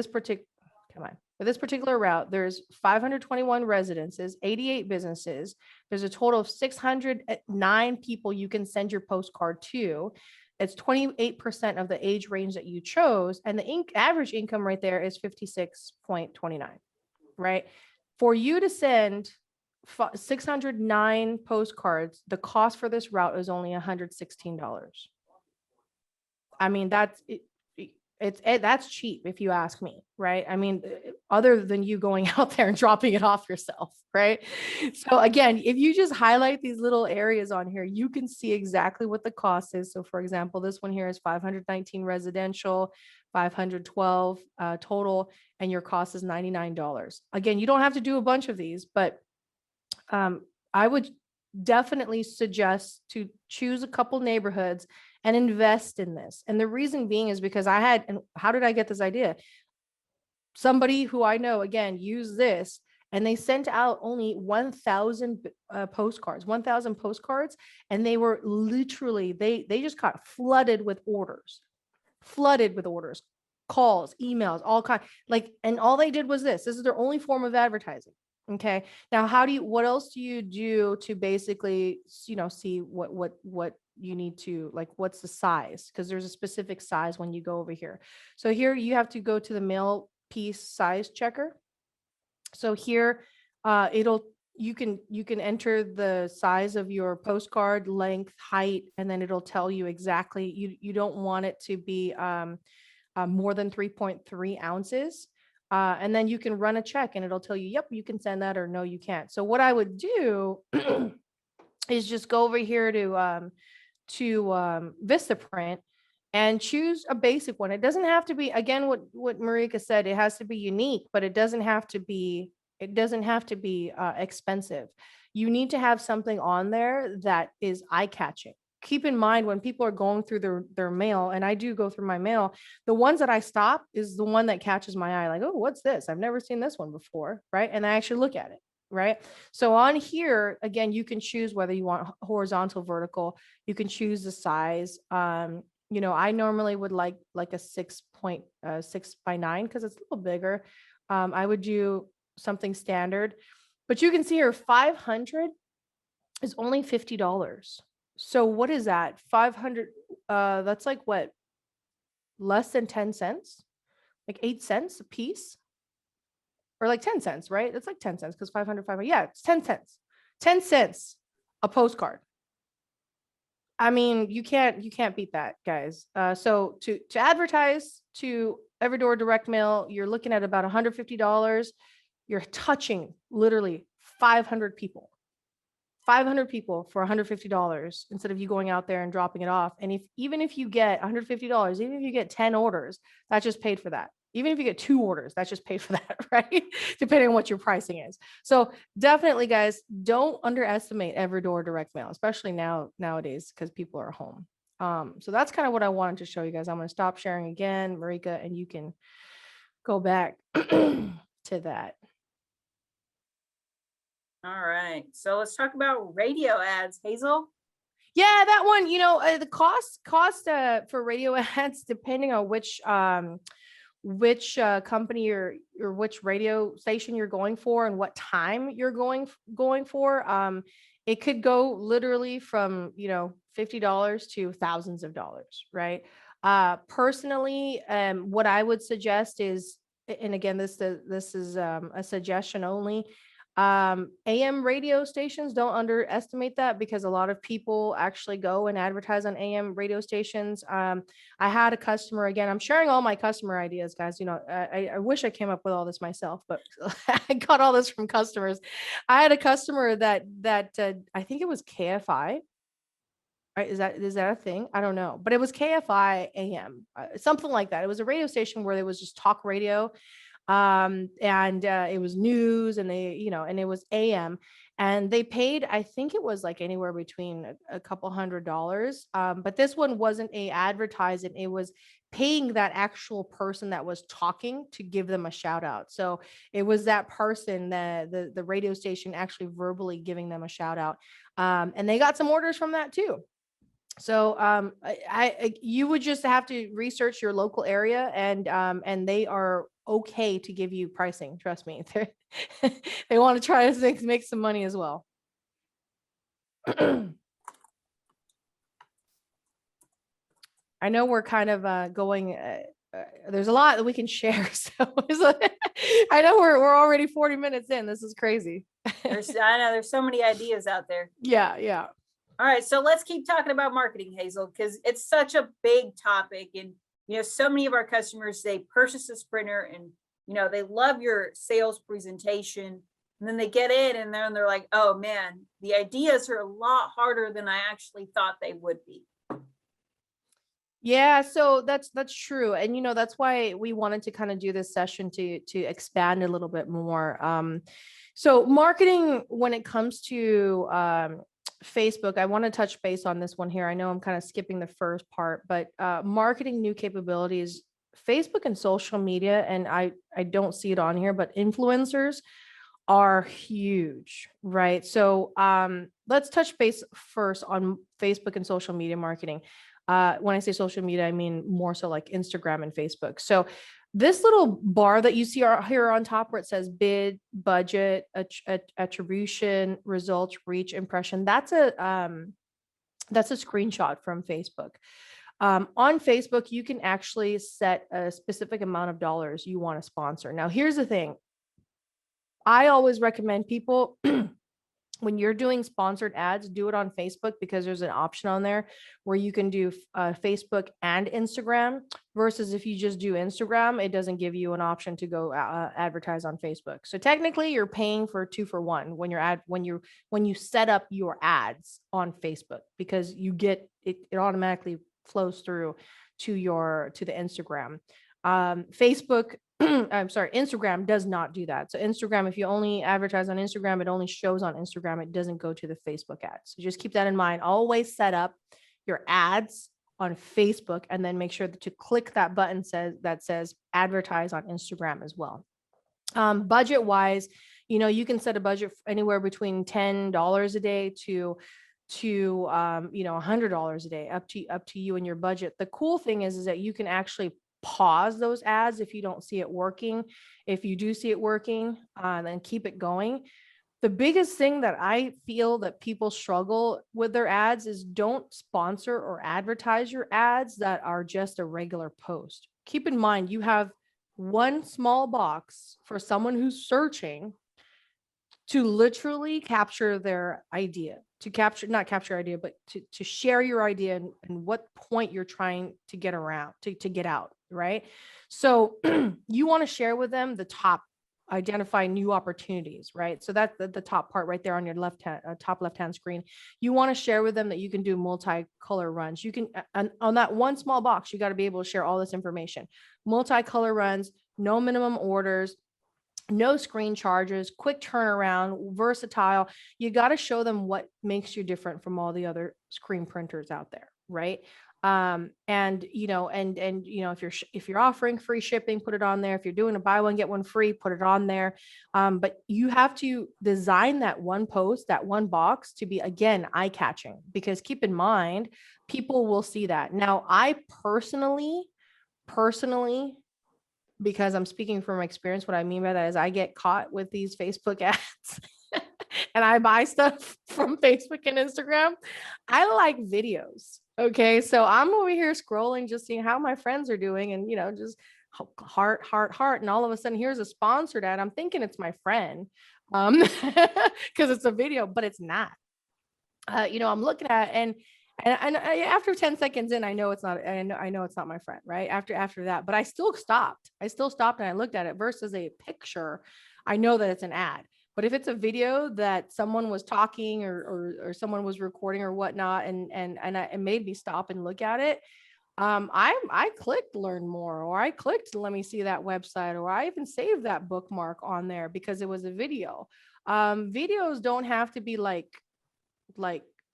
particular route, there's 521 residences, 88 businesses. There's a total of 609 people you can send your postcard to. It's 28% of the age range that you chose. And the average income right there is 56.29, right? For you to send 609 postcards. The cost for this route is only $116. I mean, that's cheap if you ask me, right? I mean, other than you going out there and dropping it off yourself, right? So again, if you just highlight these little areas on here, you can see exactly what the cost is. So for example, this one here is 519 residential, 512 total, and your cost is $99. Again, you don't have to do a bunch of these, but I would definitely suggest to choose a couple neighborhoods and invest in this. And the reason being is because and how did I get this idea? Somebody who I know, again, used this and they sent out only 1,000 postcards, 1,000 postcards. And they were literally, they just got flooded with orders, calls, emails, all kinds, like, and all they did was this is their only form of advertising. Okay. Now, what else do you do to basically, see what you need to, like, what's the size? Because there's a specific size when you go over here. So here you have to go to the mail piece size checker. So here, you can enter the size of your postcard, length, height, and then it'll tell you exactly, you don't want it to be more than 3.3 ounces. And then you can run a check and it'll tell you, yep, you can send that, or no, you can't. So what I would do is just go over here to Vistaprint and choose a basic one. It doesn't have to be, again, what Marika said, it has to be unique, but it doesn't have to be expensive. You need to have something on there that is eye-catching. Keep in mind when people are going through their mail, and I do go through my mail, the ones that I stop is the one that catches my eye. Like, oh, what's this? I've never seen this one before, right? And I actually look at it, right? So on here, again, you can choose whether you want horizontal, vertical. You can choose the size. I normally would like a 6.6 by 9 because it's a little bigger. I would do something standard, but you can see here 500 is only $50. So what is that? 500, that's like what? Less than 10 cents? Like 8 cents a piece? Or like 10 cents, right? It's like 10 cents because 500. Yeah, it's 10 cents. 10 cents a postcard. I mean, you can't beat that, guys. So to advertise to Everdoor direct mail, you're looking at about $150. You're touching literally 500 people. 500 people for $150 instead of you going out there and dropping it off. And even if you get $150, even if you get 10 orders, that just paid for that. Even if you get 2 orders, that's just paid for that, right? Depending on what your pricing is. So definitely, guys, don't underestimate Everdoor direct mail, especially nowadays, because people are home. So that's kind of what I wanted to show you guys. I'm going to stop sharing again, Marika, and you can go back to that. All right. So let's talk about radio ads, Hazel. Yeah, that one, the cost for radio ads, depending on which company or which radio station you're going for and what time you're going for, it could go literally from, $50 to thousands of dollars, right? Personally, what I would suggest is, and again, this is a suggestion only. AM radio stations, don't underestimate that, because a lot of people actually go and advertise on AM radio stations. I had a customer, again, I'm sharing all my customer ideas, guys. I wish I came up with all this myself, but I got all this from customers. I had a customer that I think it was KFI. Right? Is that a thing? I don't know, but it was KFI AM, something like that. It was a radio station where there was just talk radio. And it was news, and and it was AM, and they paid, I think it was like anywhere between a couple $100. But this one wasn't a advertising. It was paying that actual person that was talking to give them a shout out. So it was that person, the radio station actually verbally giving them a shout out. And they got some orders from that too. So you would just have to research your local area, and they are okay to give you pricing. Trust me, they want to try to make some money as well. I know we're kind of going. There's a lot that we can share, so I know we're already 40 minutes in. This is crazy. I know there's so many ideas out there. Yeah, yeah. All right, so let's keep talking about marketing, Hazel, because it's such a big topic. And, so many of our customers, they purchase this printer and, they love your sales presentation. And then they get in and then they're like, oh man, the ideas are a lot harder than I actually thought they would be. Yeah, so that's true. And that's why we wanted to kind of do this session to expand a little bit more. So marketing when it comes to Facebook, I want to touch base on this one here. I know I'm kind of skipping the first part, but marketing new capabilities, Facebook and social media, and I don't see it on here, but influencers are huge, right? So let's touch base first on Facebook and social media marketing. When I say social media, I mean more so like Instagram and Facebook. So this little bar that you see here on top where it says bid, budget, attribution, results, reach, impression, that's a screenshot from Facebook. On Facebook, you can actually set a specific amount of dollars you want to sponsor. Now, here's the thing. I always recommend people when you're doing sponsored ads, do it on Facebook because there's an option on there where you can do Facebook and Instagram versus if you just do Instagram, it doesn't give you an option to go advertise on Facebook. So technically you're paying for 2 for 1 when you set up your ads on Facebook because you get it automatically flows through to the Instagram. Facebook I'm sorry, Instagram does not do that. So Instagram, if you only advertise on Instagram, it only shows on Instagram. It doesn't go to the Facebook ads. So just keep that in mind. Always set up your ads on Facebook and then make sure that you click that button that says advertise on Instagram as well. Budget wise, you can set a budget anywhere between $10 a day to $100 a day, up to you and your budget. The cool thing is that you can actually pause those ads if you don't see it working. If you do see it working, then keep it going. The biggest thing that I feel that people struggle with their ads is don't sponsor or advertise your ads that are just a regular post. Keep in mind, you have one small box for someone who's searching to literally capture their idea, not capture idea, but to share your idea and what point you're trying to get around, to get out, right? So you want to share with them the top, identify new opportunities, right? So that's the top part right there on your top left-hand screen. You want to share with them that you can do multicolor runs. You can, on that one small box, you got to be able to share all this information. Multicolor runs, no minimum orders, no screen charges, quick turnaround, versatile. You got to show them what makes you different from all the other screen printers out there, right? And if you're offering free shipping, put it on there. If you're doing a buy one get one free, put it on there. But you have to design that one post, that one box to be, again, eye-catching, because keep in mind, people will see that. Now, I personally, because I'm speaking from experience, what I mean by that is I get caught with these Facebook ads and I buy stuff from Facebook and Instagram. I like videos. Okay. So I'm over here scrolling, just seeing how my friends are doing and, just heart. And all of a sudden here's a sponsored ad. I'm thinking it's my friend because it's a video, but it's not. I'm looking at and after 10 seconds in, I know it's not, I know it's not my friend, right? After that, but I still stopped and I looked at it versus a picture. I know that it's an ad, but if it's a video that someone was talking or someone was recording or whatnot, and it made me stop and look at it. I clicked learn more, or I clicked let me see that website, or I even saved that bookmark on there because it was a video. Videos don't have to be like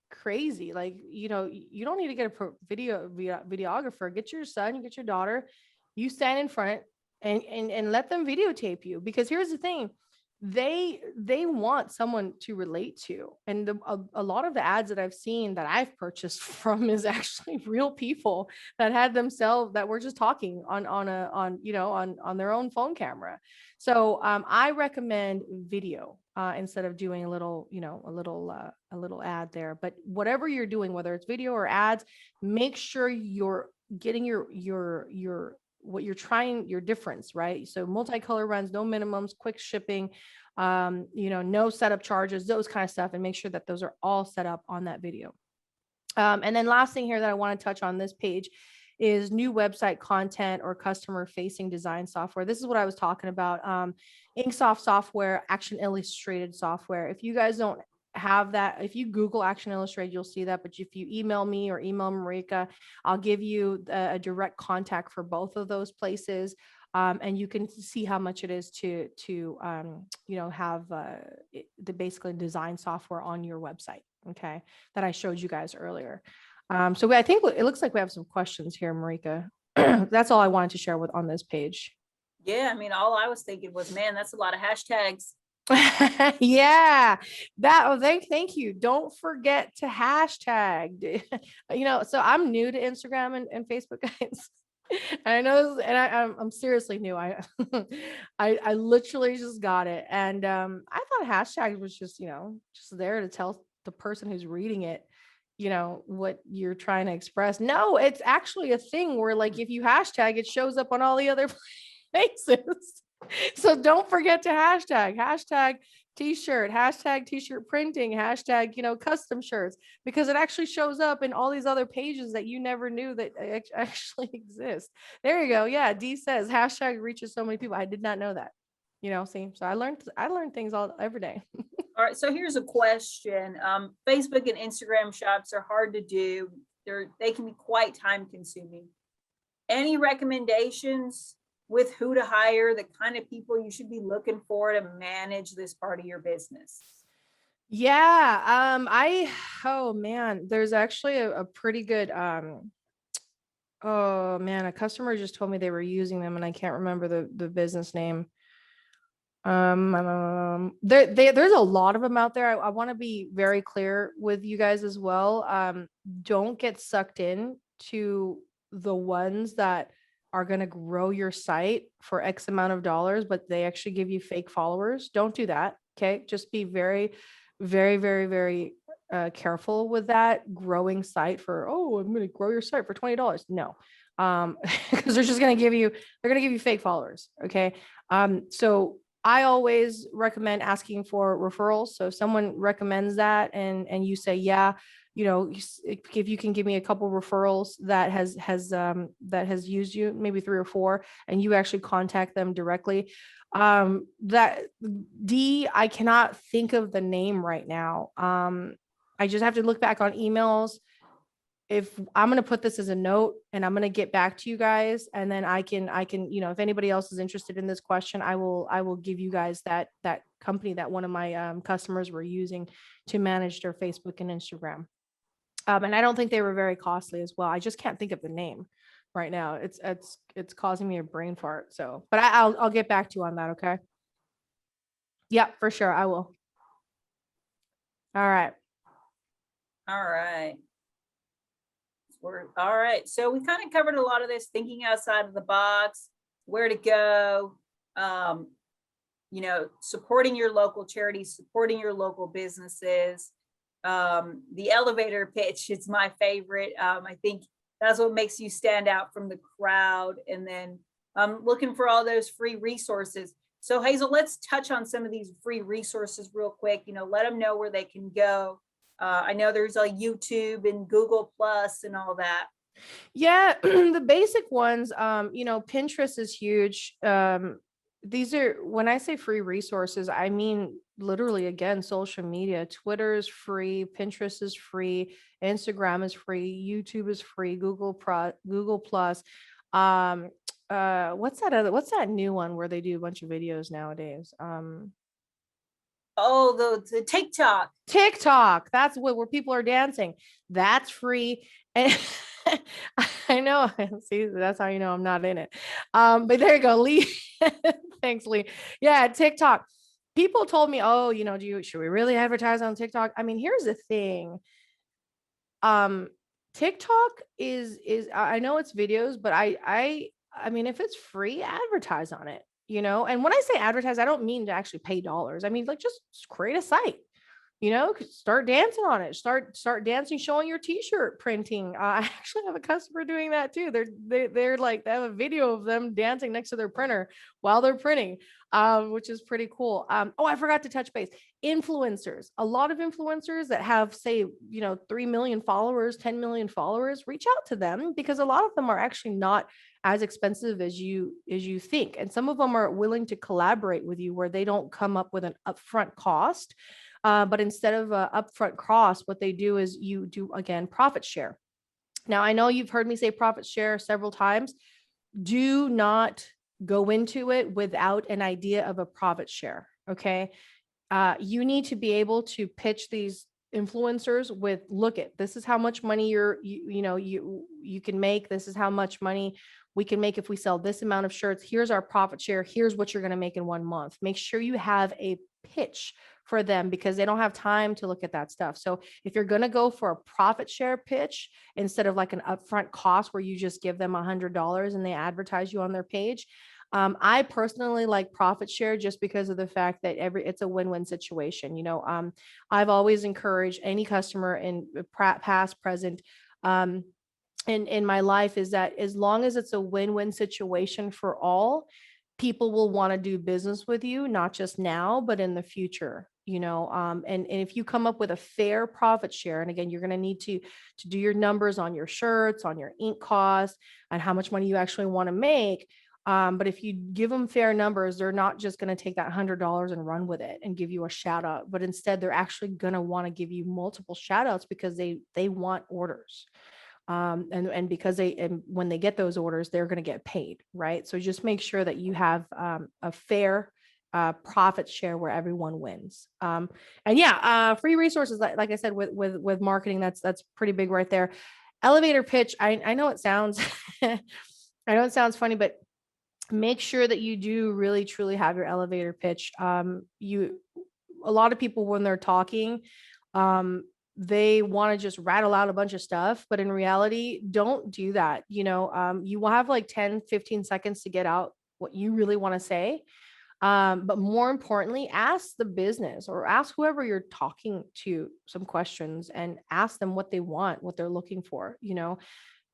crazy. Like, you don't need to get a videographer. Get your son, get your daughter, you stand in front and let them videotape you, because here's the thing, they want someone to relate to. And a lot of the ads that I've seen that I've purchased from is actually real people that had themselves that were just talking on their own phone camera. So I recommend video instead of doing a little ad there. But whatever you're doing, whether it's video or ads, make sure you're getting your what you're trying, your difference, right? So multicolor runs, no minimums, quick shipping, No setup charges, those kind of stuff, and make sure that those are all set up on that video. And then last thing here that I want to touch on this page is new website content or customer facing design software. This is what I was talking about. Inksoft software, Action Illustrated software. If you guys don't have that, if you Google Action Illustrated, you'll see that. But if you email me or email Marika, I'll give you a direct contact for both of those places. And you can see how much it is to have the basically design software on your website. Okay, that I showed you guys earlier. So I think it looks like we have some questions here, Marika. That's all I wanted to share on this page. Yeah, I mean, all I was thinking was, man, that's a lot of hashtags. Yeah, thank you. Don't forget to hashtag. So I'm new to Instagram and Facebook, guys. And I know this, and I'm seriously new. I literally just got it, and I thought hashtags was just there to tell the person who's reading it, what you're trying to express. No, it's actually a thing where, like, if you hashtag, it shows up on all the other places. So don't forget to hashtag t-shirt, hashtag t-shirt printing, hashtag, custom shirts, because it actually shows up in all these other pages that you never knew that actually exist. There you go. Yeah. D says hashtag reaches so many people. I did not know that, see, so I learned things every day. All right. So here's a question. Facebook and Instagram shops are hard to do. They can be quite time consuming. Any recommendations with who to hire, the kind of people you should be looking for to manage this part of your business? Yeah. Oh man, there's actually a pretty good, oh man, a customer just told me they were using them and I can't remember the business name. There's a lot of them out there. I want to be very clear with you guys as well. Don't get sucked in to the ones that are going to grow your site for X amount of dollars, but they actually give you fake followers. Don't do that. Okay. Just be very, very, very, very careful with that growing site for, oh, I'm going to grow your site for $20. No. Because they're going to give you fake followers. Okay. So I always recommend asking for referrals. So if someone recommends that and you say, yeah, if you can give me a couple referrals that has used you, maybe 3 or 4, and you actually contact them directly. That D, I cannot think of the name right now. I just have to look back on emails. If I'm going to put this as a note and I'm going to get back to you guys, and then I can, if anybody else is interested in this question, I will give you guys that company that one of my customers were using to manage their Facebook and Instagram. And I don't think they were very costly as well. I just can't think of the name right now. It's causing me a brain fart. So, but I'll get back to you on that. Okay. Yeah, for sure. I will. All right. All right. So we kind of covered a lot of this, thinking outside of the box, where to go, supporting your local charities, supporting your local businesses. The elevator pitch is my favorite. I think that's what makes you stand out from the crowd. And then looking for all those free resources. So Hazel, let's touch on some of these free resources real quick. Let them know where they can go. I know there's a YouTube and Google Plus and all that. Yeah, the basic ones, Pinterest is huge. These are, when I say free resources, I mean, literally, again, social media. Twitter is free, Pinterest is free, Instagram is free, YouTube is free, Google Plus. What's that new one where they do a bunch of videos nowadays? Oh, the TikTok. That's where people are dancing. That's free. And I know. See, that's how you know I'm not in it. But there you go, Lee. Thanks, Lee. Yeah, TikTok. People told me, oh, should we really advertise on TikTok? I mean, here's the thing. TikTok is I know it's videos, but I mean, if it's free, advertise on it. And when I say advertise, I don't mean to actually pay dollars. I mean, like, just create a site, Start dancing on it. Start dancing, showing your t-shirt printing. I actually have a customer doing that too. They're like, they have a video of them dancing next to their printer while they're printing, which is pretty cool. Oh, I forgot to touch base. Influencers, a lot of influencers that have, say, 3 million followers, 10 million followers, reach out to them, because a lot of them are actually not as expensive as you think. And some of them are willing to collaborate with you where they don't come up with an upfront cost. But instead of a upfront cost, what they do is you do, again, profit share. Now, I know you've heard me say profit share several times. Do not go into it without an idea of a profit share. Okay. You need to be able to pitch these influencers with, look at, this is how much money you can make. This is how much money we can make if we sell this amount of shirts. Here's our profit share. Here's what you're going to make in 1 month. Make sure you have a pitch for them, because they don't have time to look at that stuff. So if you're going to go for a profit share pitch instead of like an upfront cost where you just give them $100 and they advertise you on their page, I personally like profit share just because of the fact that it's a win-win situation. I've always encouraged any customer in past, present, in my life, is that as long as it's a win-win situation for all, people will want to do business with you, not just now, but in the future. And if you come up with a fair profit share, and again, you're going to need to do your numbers on your shirts, on your ink costs, and how much money you actually want to make. But if you give them fair numbers, they're not just going to take that $100 and run with it and give you a shout out, but instead they're actually going to want to give you multiple shout outs because they want orders. And because when they get those orders, they're going to get paid, right? So just make sure that you have a fair profit share where everyone wins. And yeah, free resources, like I said, with marketing, that's pretty big right there. Elevator pitch. I know it sounds, I know it sounds funny, but make sure that you do really truly have your elevator pitch. A lot of people, when they're talking, they want to just rattle out a bunch of stuff, but in reality, don't do that. You will have like 10, 15 seconds to get out what you really want to say. But more importantly, ask the business or ask whoever you're talking to some questions and ask them what they want, what they're looking for.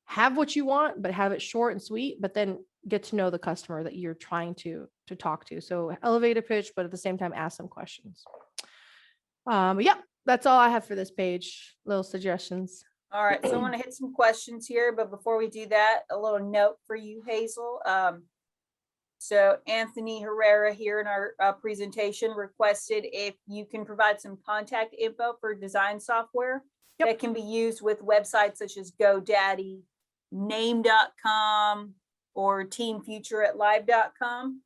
Have what you want, but have it short and sweet, but then get to know the customer that you're trying to talk to. So elevate a pitch, but at the same time, ask some questions. But yeah, that's all I have for this page. Little suggestions. All right, so I want to hit some questions here, but before we do that, a little note for you, Hazel. So Anthony Herrera here in our presentation requested if you can provide some contact info for design software that can be used with websites such as GoDaddy, name.com, or teamfuture@live.com.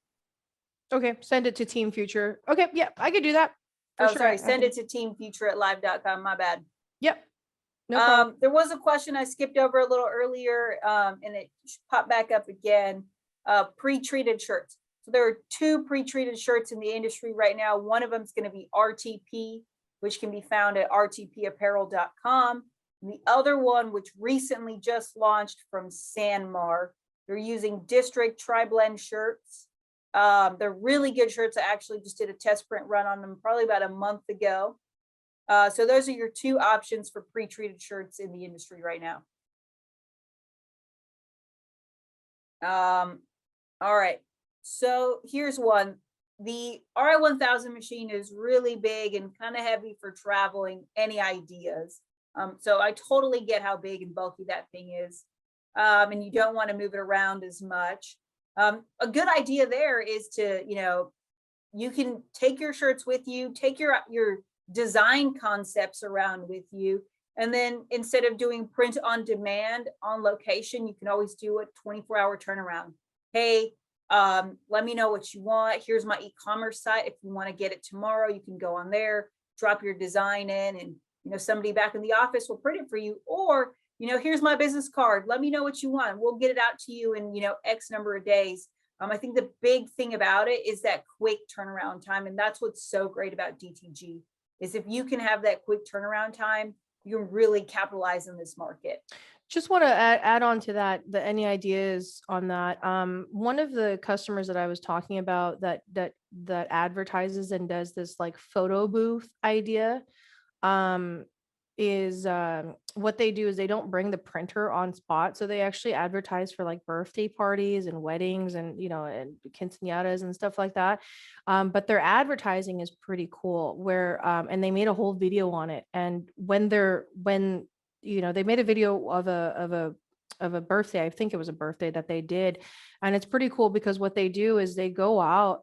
Okay, send it to Team Future. Okay, yeah, I could do that. Oh, sure. Sorry, send it to teamfuture@live.com. My bad. Yep. No problem. There was a question I skipped over a little earlier, and it popped back up again. Pre-treated shirts. So there are 2 pre-treated shirts in the industry right now. One of them is going to be RTP, which can be found at rtpapparel.com. And the other one, which recently just launched from Sanmar, they're using District Tri-Blend shirts. They're really good shirts. I actually just did a test print run on them probably about a month ago. So those are your 2 options for pre-treated shirts in the industry right now. All right, so here's one. The RI-1000 machine is really big and kind of heavy for traveling. Any ideas? So I totally get how big and bulky that thing is. And you don't want to move it around as much. A good idea there is to, you can take your shirts with you, take your design concepts around with you. And then instead of doing print on demand on location, you can always do a 24-hour turnaround. Hey, let me know what you want. Here's my e-commerce site. If you want to get it tomorrow, you can go on there, drop your design in, and somebody back in the office will print it for you. Or, here's my business card. Let me know what you want. We'll get it out to you in, X number of days. I think the big thing about it is that quick turnaround time. And that's what's so great about DTG, is if you can have that quick turnaround time, you can really capitalize in this market. Just want to add on to that, any ideas on that. One of the customers that I was talking about that advertises and does this like photo booth idea. is what they do is they don't bring the printer on spot. So they actually advertise for like birthday parties and weddings and, and quinceañeras and stuff like that. But their advertising is pretty cool where, and they made a whole video on it. And they made a video of a birthday. I think it was a birthday that they did. And it's pretty cool because what they do is they go out,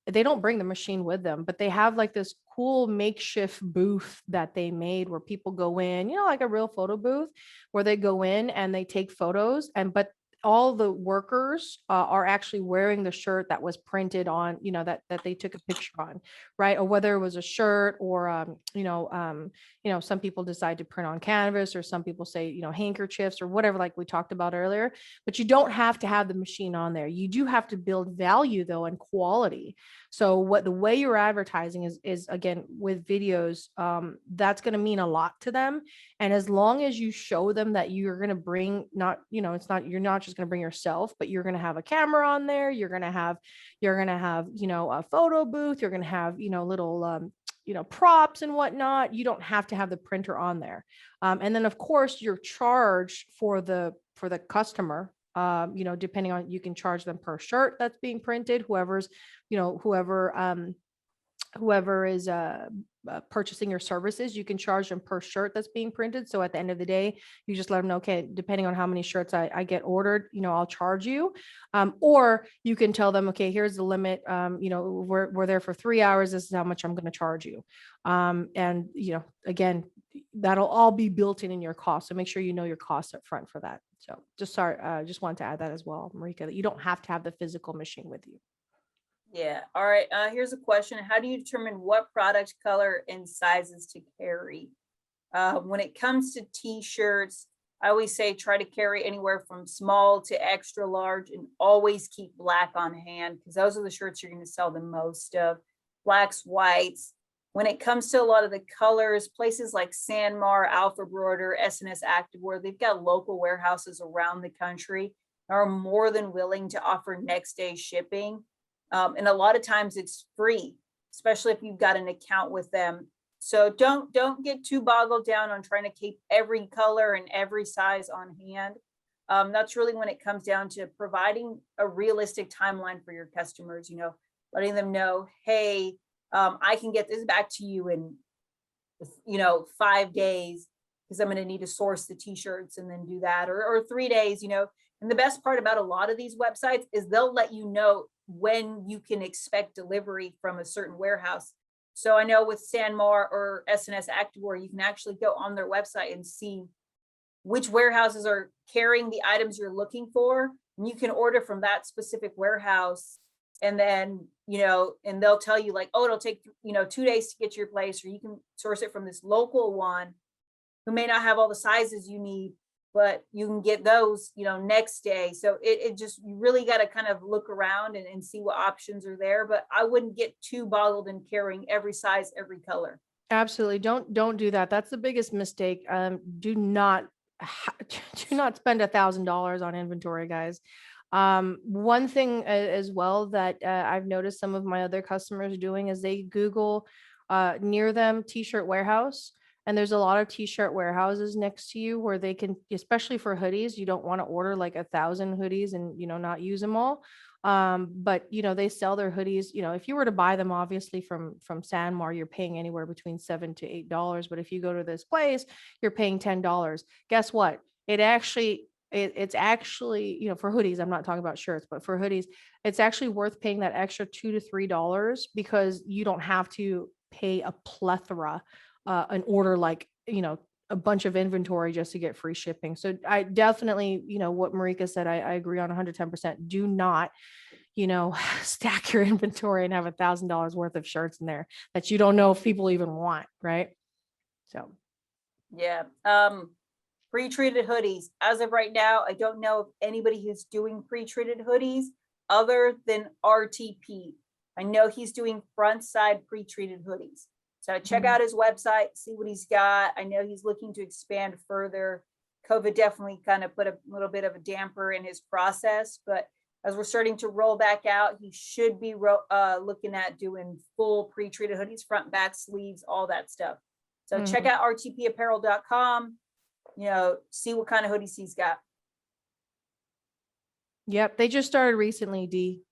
they don't bring the machine with them, but they have like this cool makeshift booth that they made where people go in, like a real photo booth where they go in and they take photos, but all the workers are actually wearing the shirt that was printed on, that they took a picture on, right? Or whether it was a shirt or, some people decide to print on canvas, or some people say, handkerchiefs or whatever, like we talked about earlier. But you don't have to have the machine on there. You do have to build value though and quality. So the way you're advertising is again with videos, that's going to mean a lot to them. And as long as you show them that you're going to bring you're not just going to bring yourself, but you're going to have a camera on there. You're going to have, a photo booth. You're going to have, little, props and whatnot. You don't have to have the printer on there. And then of course your charge for the customer, depending on, you can charge them per shirt that's being printed, whoever is purchasing your services, you can charge them per shirt that's being printed. So at the end of the day, you just let them know, okay, depending on how many shirts I get ordered, I'll charge you. Or you can tell them, okay, here's the limit. We're there for 3 hours. This is how much I'm going to charge you. And again, that'll all be built in your cost. So make sure you know your costs up front for that. So just wanted to add that as well, Marika, that you don't have to have the physical machine with you. Yeah. All right. Here's a question. How do you determine what product color and sizes to carry? When it comes to t-shirts, I always say try to carry anywhere from small to extra large, and always keep black on hand because those are the shirts you're going to sell the most of. Blacks, whites. When it comes to a lot of the colors, places like Sanmar, Alpha Broider, SNS Activewear, they've got local warehouses around the country and are more than willing to offer next day shipping. And a lot of times it's free, especially if you've got an account with them. So don't get too boggled down on trying to keep every color and every size on hand. That's really when it comes down to providing a realistic timeline for your customers, letting them know, hey, I can get this back to you in, 5 days because I'm going to need to source the t-shirts and then do that, or 3 days, And the best part about a lot of these websites is they'll let you know when you can expect delivery from a certain warehouse. So I know with Sanmar or SNS Activewear, you can actually go on their website and see which warehouses are carrying the items you're looking for. And you can order from that specific warehouse. And then, and they'll tell you like, oh, it'll take, 2 days to get to your place, or you can source it from this local one who may not have all the sizes you need, but you can get those, next day. So it just, you really got to kind of look around and see what options are there. But I wouldn't get too boggled in carrying every size, every color. Absolutely. Don't do that. That's the biggest mistake. Do not spend $1,000 on inventory, guys. One thing as well that I've noticed some of my other customers doing is they Google near them t-shirt warehouse. And there's a lot of t-shirt warehouses next to you where they can, especially for hoodies, you don't want to order like 1,000 hoodies and, not use them all. But, they sell their hoodies, if you were to buy them, obviously from Sanmar, you're paying anywhere between $7 to $8. But if you go to this place, you're paying $10. Guess what? It's actually, for hoodies, I'm not talking about shirts, but for hoodies, it's actually worth paying that extra $2 to $3 because you don't have to pay a plethora and order like, a bunch of inventory just to get free shipping. So I definitely, what Marika said, I agree on 110%. Do not, stack your inventory and have $1,000 worth of shirts in there that you don't know if people even want. Right. So. Yeah. Pre-treated hoodies. As of right now, I don't know of anybody who's doing pre-treated hoodies other than RTP. I know he's doing front side pre-treated hoodies. So check out his website, see what he's got. I know he's looking to expand further. COVID definitely kind of put a little bit of a damper in his process, but as we're starting to roll back out, he should be looking at doing full pre-treated hoodies, front, back, sleeves, all that stuff. So check out rtpapparel.com, see what kind of hoodies he's got. Yep, they just started recently, D.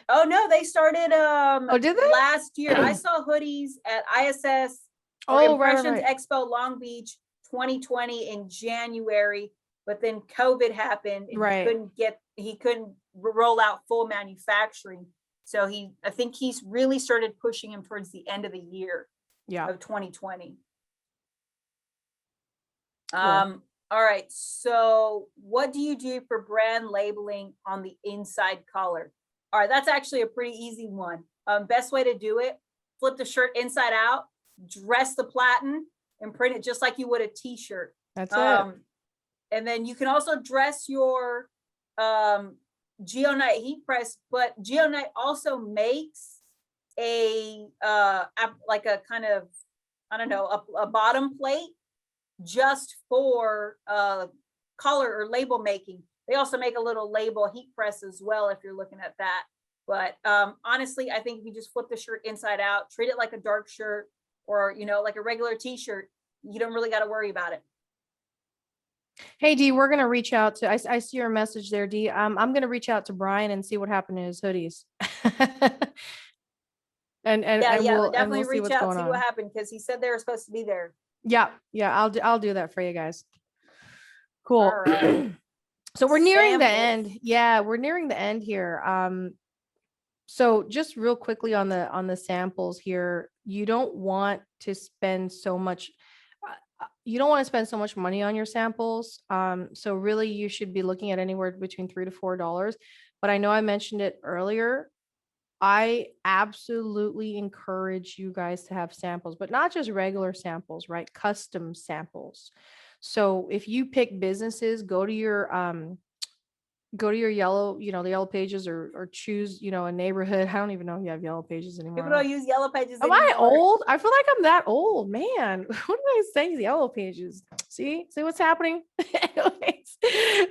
Oh no, they started Oh, did they? last year. I saw hoodies at ISS or Oh, right, Impressions right. Expo Long Beach 2020 in January, but then COVID happened and Right. he couldn't roll out full manufacturing. So I think he's really started pushing him towards the end of the year Yeah. of 2020. Cool. All right. So what do you do for brand labeling on the inside collar? All right, that's actually a pretty easy one. Best way to do it, flip the shirt inside out, dress the platen, and print it just like you would a t-shirt. That's it. And then you can also dress your Geonite heat press, but Geonite also makes a like a kind of, I don't know, a bottom plate just for collar or label making. They also make a little label heat press as well if you're looking at that. But honestly, I think if you just flip the shirt inside out, treat it like a dark shirt or, like a regular t-shirt, you don't really got to worry about it. Hey, D, we're going to reach out to, I see your message there, D. I'm going to reach out to Brian and see what happened to his hoodies. and definitely we'll see reach what's out, going see on. what happened, because he said they were supposed to be there. Yeah. I'll do that for you guys. Cool. All right. So we're nearing the Samples. end. Yeah, we're nearing the end here. So just real quickly on the samples here, you don't want to spend so much money on your samples. So really you should be looking at anywhere between $3 to $4. But I know I mentioned it earlier. I absolutely encourage you guys to have samples, but not just regular samples, right? Custom samples. So if you pick businesses, go to your yellow, the yellow pages, or choose, a neighborhood. I don't even know if you have yellow pages anymore. People don't use yellow pages Am anymore. I old? I feel like I'm that old, man. What am I saying? Yellow pages. See what's happening? Anyways,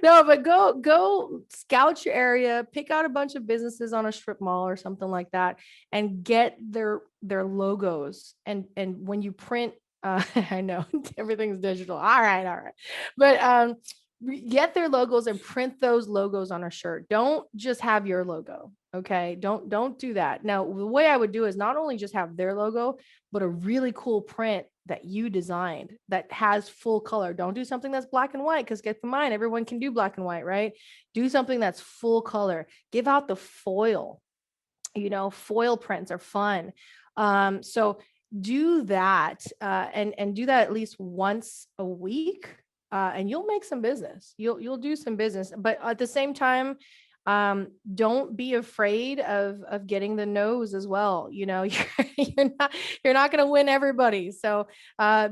no, but go scout your area, pick out a bunch of businesses on a strip mall or something like that, and get their logos. And when you print, I know everything's digital. All right. But get their logos and print those logos on a shirt. Don't just have your logo. Okay. Don't do that. Now, the way I would do is not only just have their logo, but a really cool print that you designed that has full color. Don't do something that's black and white, because get in mind, everyone can do black and white, right? Do something that's full color. Give out the foil. Foil prints are fun. So do that, and do that at least once a week. And you'll make some business. You'll do some business, but at the same time, don't be afraid of getting the no's as well. You're not going to win everybody. So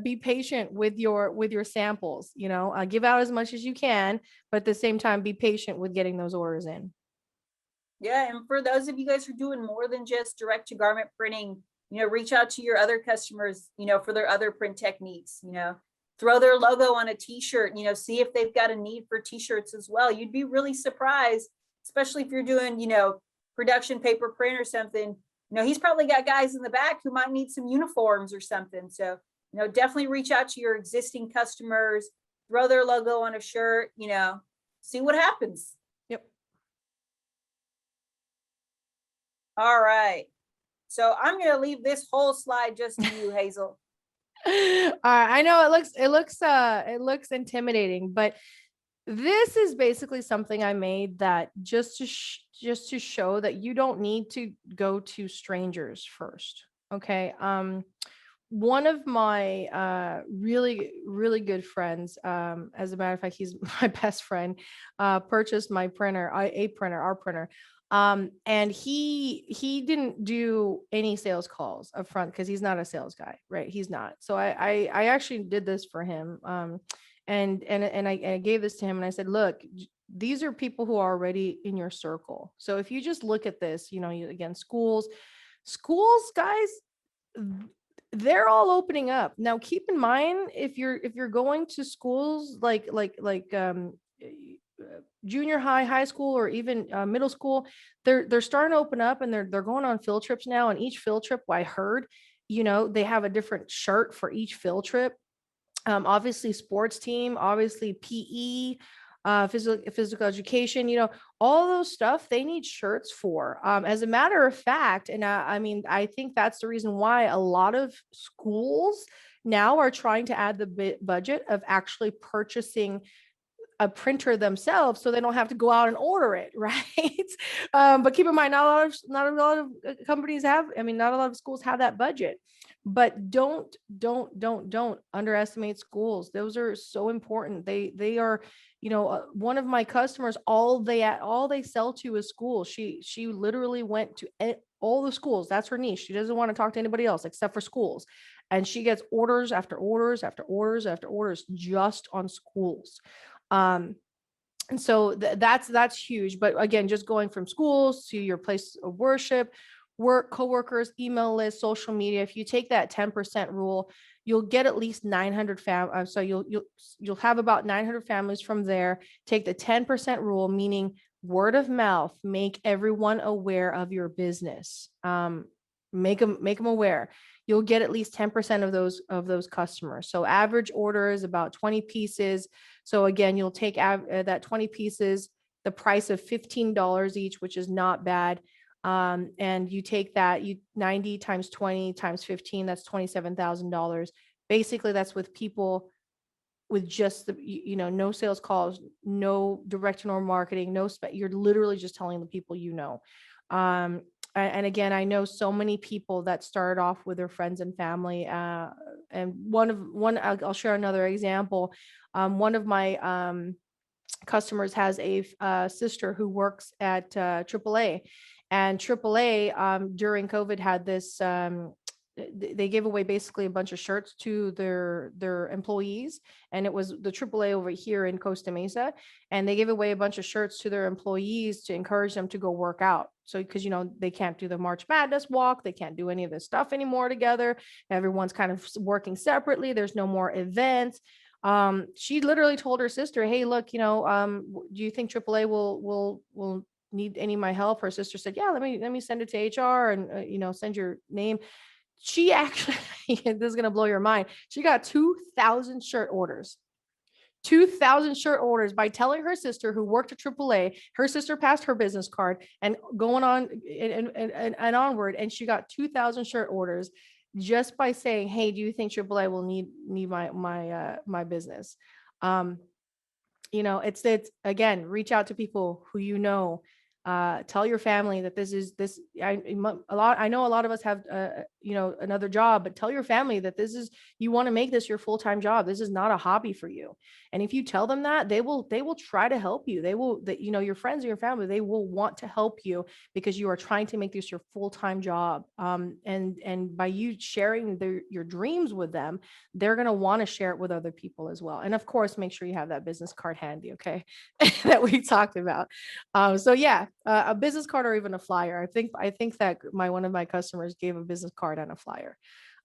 be patient with your samples. Give out as much as you can, but at the same time, be patient with getting those orders in. Yeah, and for those of you guys who are doing more than just direct to garment printing, reach out to your other customers, for their other print techniques. Throw their logo on a t-shirt, see if they've got a need for t-shirts as well. You'd be really surprised, especially if you're doing, production paper print or something. He's probably got guys in the back who might need some uniforms or something. So, definitely reach out to your existing customers, throw their logo on a shirt, see what happens. Yep. All right. So I'm going to leave this whole slide just to you, Hazel. I know it looks intimidating, but this is basically something I made that just to show that you don't need to go to strangers first. Okay. One of my really, really good friends, as a matter of fact, he's my best friend, purchased my printer, our printer. And he didn't do any sales calls up front because he's not a sales guy, right? He's not. So I actually did this for him. And I gave this to him and I said, look, these are people who are already in your circle. So if you just look at this, again, schools, guys, they're all opening up. Now, keep in mind, if you're going to schools like junior high school, or even middle school, they're starting to open up, and they're going on field trips now. And each field trip, I heard, you know, they have a different shirt for each field trip. Obviously sports team, obviously PE, physical education, you know, all those stuff they need shirts for. As a matter of fact, and I mean, I think that's the reason why a lot of schools now are trying to add the budget of actually purchasing a printer themselves so they don't have to go out and order it, right? But keep in mind, not a lot of companies have, I mean, not a lot of schools have that budget. But don't underestimate schools. Those are so important. They are, you know, one of my customers, all they sell to is schools. She literally went to all the schools. That's her niche. She doesn't want to talk to anybody else except for schools. And she gets orders after orders after orders after orders just on schools. And so that's huge. But again, just going from schools to your place of worship, work, coworkers, email list, social media. If you take that 10% rule, you'll get at least 900 so you'll have about 900 families from there. Take the 10% rule, meaning word of mouth, make everyone aware of your business. Make them aware. You'll get at least 10% of those customers. So average order is about 20 pieces. So again, you'll take that 20 pieces, the price of $15 each, which is not bad. And you take that, 90 times 20 times 15, that's $27,000. Basically, that's with people with just the, you know, no sales calls, no direct or marketing, you're literally just telling the people, you know. And again, I know so many people that started off with their friends and family. And I'll share another example. One of my customers has a sister who works at AAA, and AAA during COVID had this. They gave away basically a bunch of shirts to their employees, and it was the AAA over here in Costa Mesa, and they gave away a bunch of shirts to their employees to encourage them to go work out. So because, you know, they can't do the March Madness walk, they can't do any of this stuff anymore together. Everyone's kind of working separately. There's no more events. She literally told her sister, hey, look, you know, do you think AAA will need any of my help? Her sister said, yeah, let me send it to HR and, you know, send your name. She actually, this is going to blow your mind. She got 2,000 shirt orders. 2,000 shirt orders by telling her sister who worked at AAA. Her sister passed her business card and going on and onward. And she got 2,000 shirt orders just by saying, hey, do you think AAA will need my business? You know, it's again, reach out to people who you know. Tell your family that I know a lot of us have you know, another job, but tell your family that you want to make this your full-time job. This is not a hobby for you. And if you tell them that, they will try to help you. You know, your friends and your family, they will want to help you because you are trying to make this your full-time job. And by you sharing your dreams with them, they're going to want to share it with other people as well. And of course, make sure you have that business card handy, okay? That we talked about. So yeah, a business card or even a flyer. I think that one of my customers gave a business card and a flyer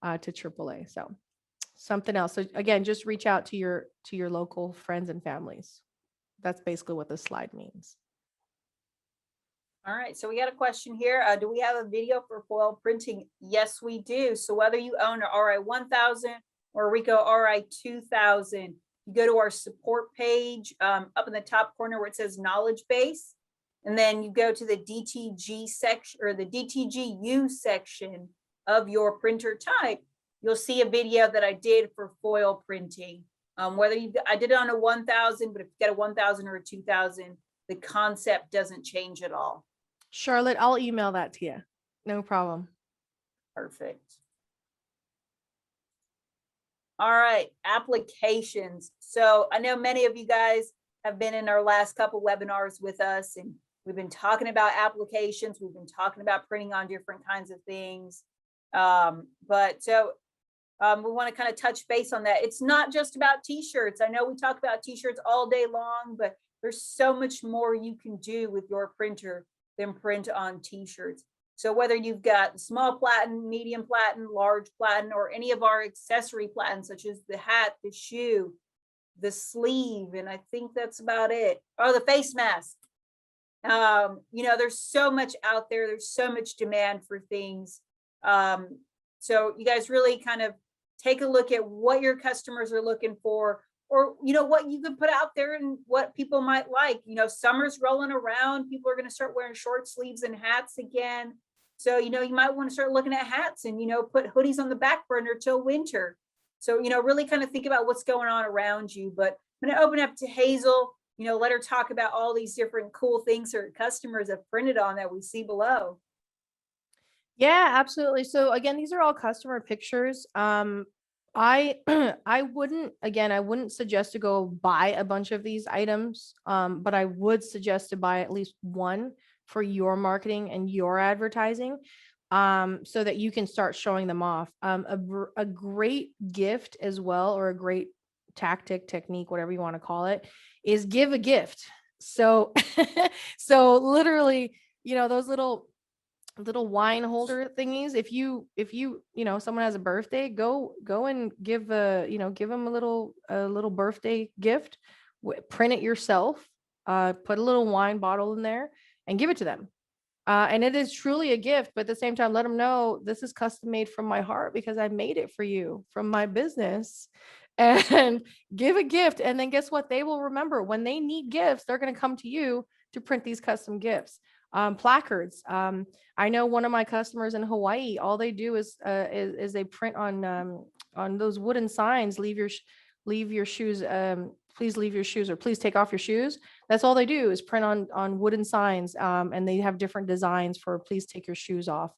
to AAA. So something else. So again, just reach out to your local friends and families. That's basically what this slide means. All right, so we got a question here. Do we have a video for foil printing? Yes, we do. So whether you own an RI 1000 or a Ricoh RI 2000, you go to our support page up in the top corner where it says knowledge base. And then you go to the DTG section or the DTGU section of your printer type. You'll see a video that I did for foil printing. I did it on a 1000, but if you get a 1000 or a 2000, the concept doesn't change at all. Charlotte, I'll email that to you. No problem. Perfect. All right, applications. So I know many of you guys have been in our last couple webinars with us, and we've been talking about applications. We've been talking about printing on different kinds of things. We want to kind of touch base on that. It's not just about t-shirts. I know we talk about t-shirts all day long, but there's so much more you can do with your printer than print on t-shirts. So whether you've got small platen, medium platen, large platen, or any of our accessory platen, such as the hat, the shoe, the sleeve, and I think that's about it. Oh, the face mask. You know, there's so much out there. There's so much demand for things. So you guys really kind of take a look at what your customers are looking for, or what you could put out there and what people might like. Summer's rolling around, people are going to start wearing short sleeves and hats again. So you might want to start looking at hats and put hoodies on the back burner till winter. So really kind of think about what's going on around you. But I'm going to open up to Hazel, let her talk about all these different cool things her customers have printed on that we see below. Yeah, absolutely. So again, these are all customer pictures. I I wouldn't suggest to go buy a bunch of these items, but I would suggest to buy at least one for your marketing and your advertising, so that you can start showing them off. A great gift as well, or a great technique, whatever you want to call it, is give a gift. So so literally, those little wine holder thingies, if you someone has a birthday, go and give give them a little birthday gift, print it yourself, put a little wine bottle in there and give it to them. And it is truly a gift, but at the same time, let them know this is custom made from my heart because I made it for you from my business. And give a gift, and then guess what? They will remember when they need gifts, they're going to come to you to print these custom gifts. Placards. I know one of my customers in Hawaii, all they do is they print on those wooden signs, leave your shoes, please leave your shoes, or please take off your shoes. That's all they do is print on wooden signs, and they have different designs for please take your shoes off.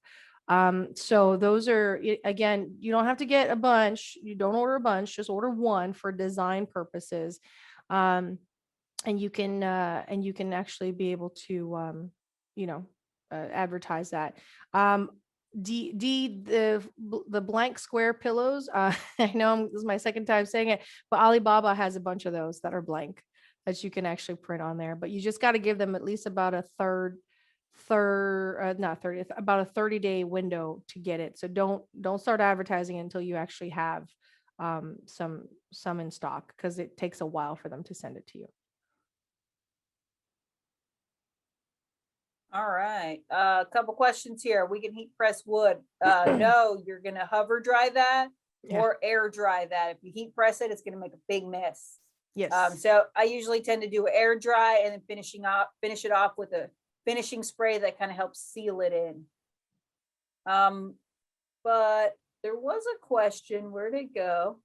So those are, again, you don't have to get a bunch. You don't order a bunch, just order one for design purposes. And you can actually be able to, advertise that. The blank square pillows. I know this is my second time saying it, but Alibaba has a bunch of those that are blank that you can actually print on there. But you just got to give them at least about a not 30th, about a 30-day window to get it. So don't start advertising until you actually have some in stock, because it takes a while for them to send it to you. All right. A couple questions here. We can heat press wood. No, you're going to hover dry that or air dry that. If you heat press it, it's going to make a big mess. Yes. So I usually tend to do air dry and then finish it off with a finishing spray that kind of helps seal it in. But there was a question. Where'd it go?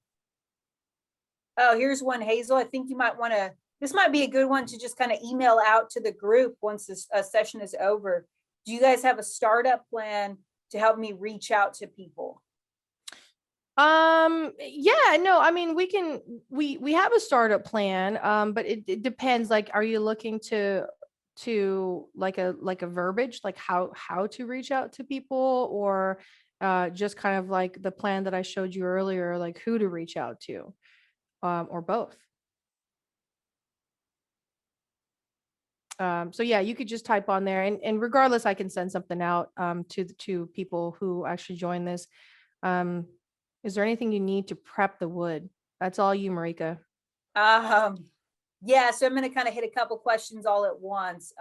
Oh, here's one, Hazel. I think you might want to, this might be a good one to just kind of email out to the group once this session is over. Do you guys have a startup plan to help me reach out to people? Yeah, no, I mean, we have a startup plan, but it depends. Like, are you looking to like a verbiage, like how to reach out to people, or just kind of like the plan that I showed you earlier, like who to reach out to, or both? So yeah, you could just type on there, and regardless, I can send something out to people who actually join this. Is there anything you need to prep the wood? That's all you, Marika. Yeah, so I'm going to kind of hit a couple questions all at once.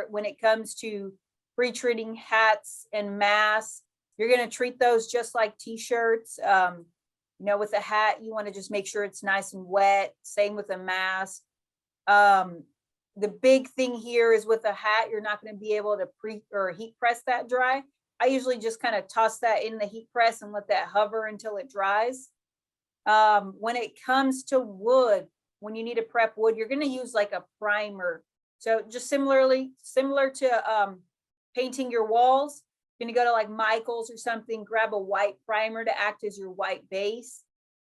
When it comes to pre-treating hats and masks, you're going to treat those just like t-shirts. With a hat, you want to just make sure it's nice and wet. Same with a mask. The big thing here is with a hat, you're not going to be able to heat press that dry. I usually just kind of toss that in the heat press and let that hover until it dries. When it comes to wood, when you need to prep wood, you're going to use like a primer. So just similar to painting your walls, you're going to go to like Michael's or something, grab a white primer to act as your white base.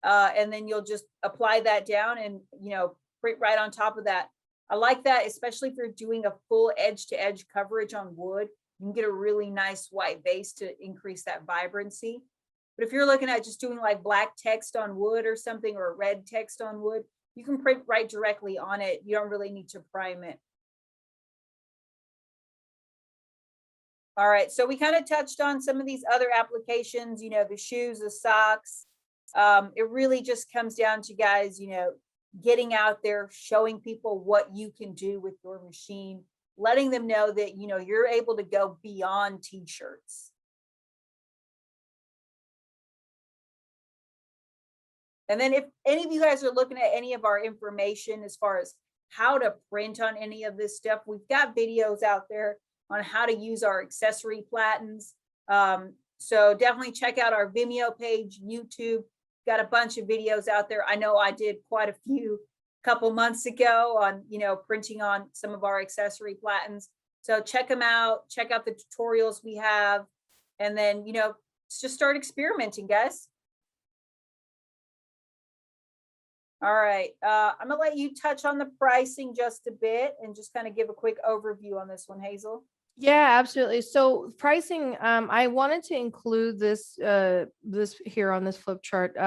And then you'll just apply that down and, print right on top of that. I like that, especially if you're doing a full edge to edge coverage on wood. You can get a really nice white base to increase that vibrancy. But if you're looking at just doing like black text on wood or something, or red text on wood, you can print right directly on it. You don't really need to prime it. All right, so we kind of touched on some of these other applications, the shoes, the socks. It really just comes down to, guys, getting out there, showing people what you can do with your machine, letting them know that, you're able to go beyond t-shirts. And then if any of you guys are looking at any of our information as far as how to print on any of this stuff, we've got videos out there on how to use our accessory platens. So definitely check out our Vimeo page, YouTube. Got a bunch of videos out there. I know I did quite a few couple months ago on, printing on some of our accessory platens. So check them out, check out the tutorials we have, and then, just start experimenting, guys. All right, I'm gonna let you touch on the pricing just a bit and just kind of give a quick overview on this one, Hazel. Yeah, absolutely. So pricing, I wanted to include this this here on this flip chart,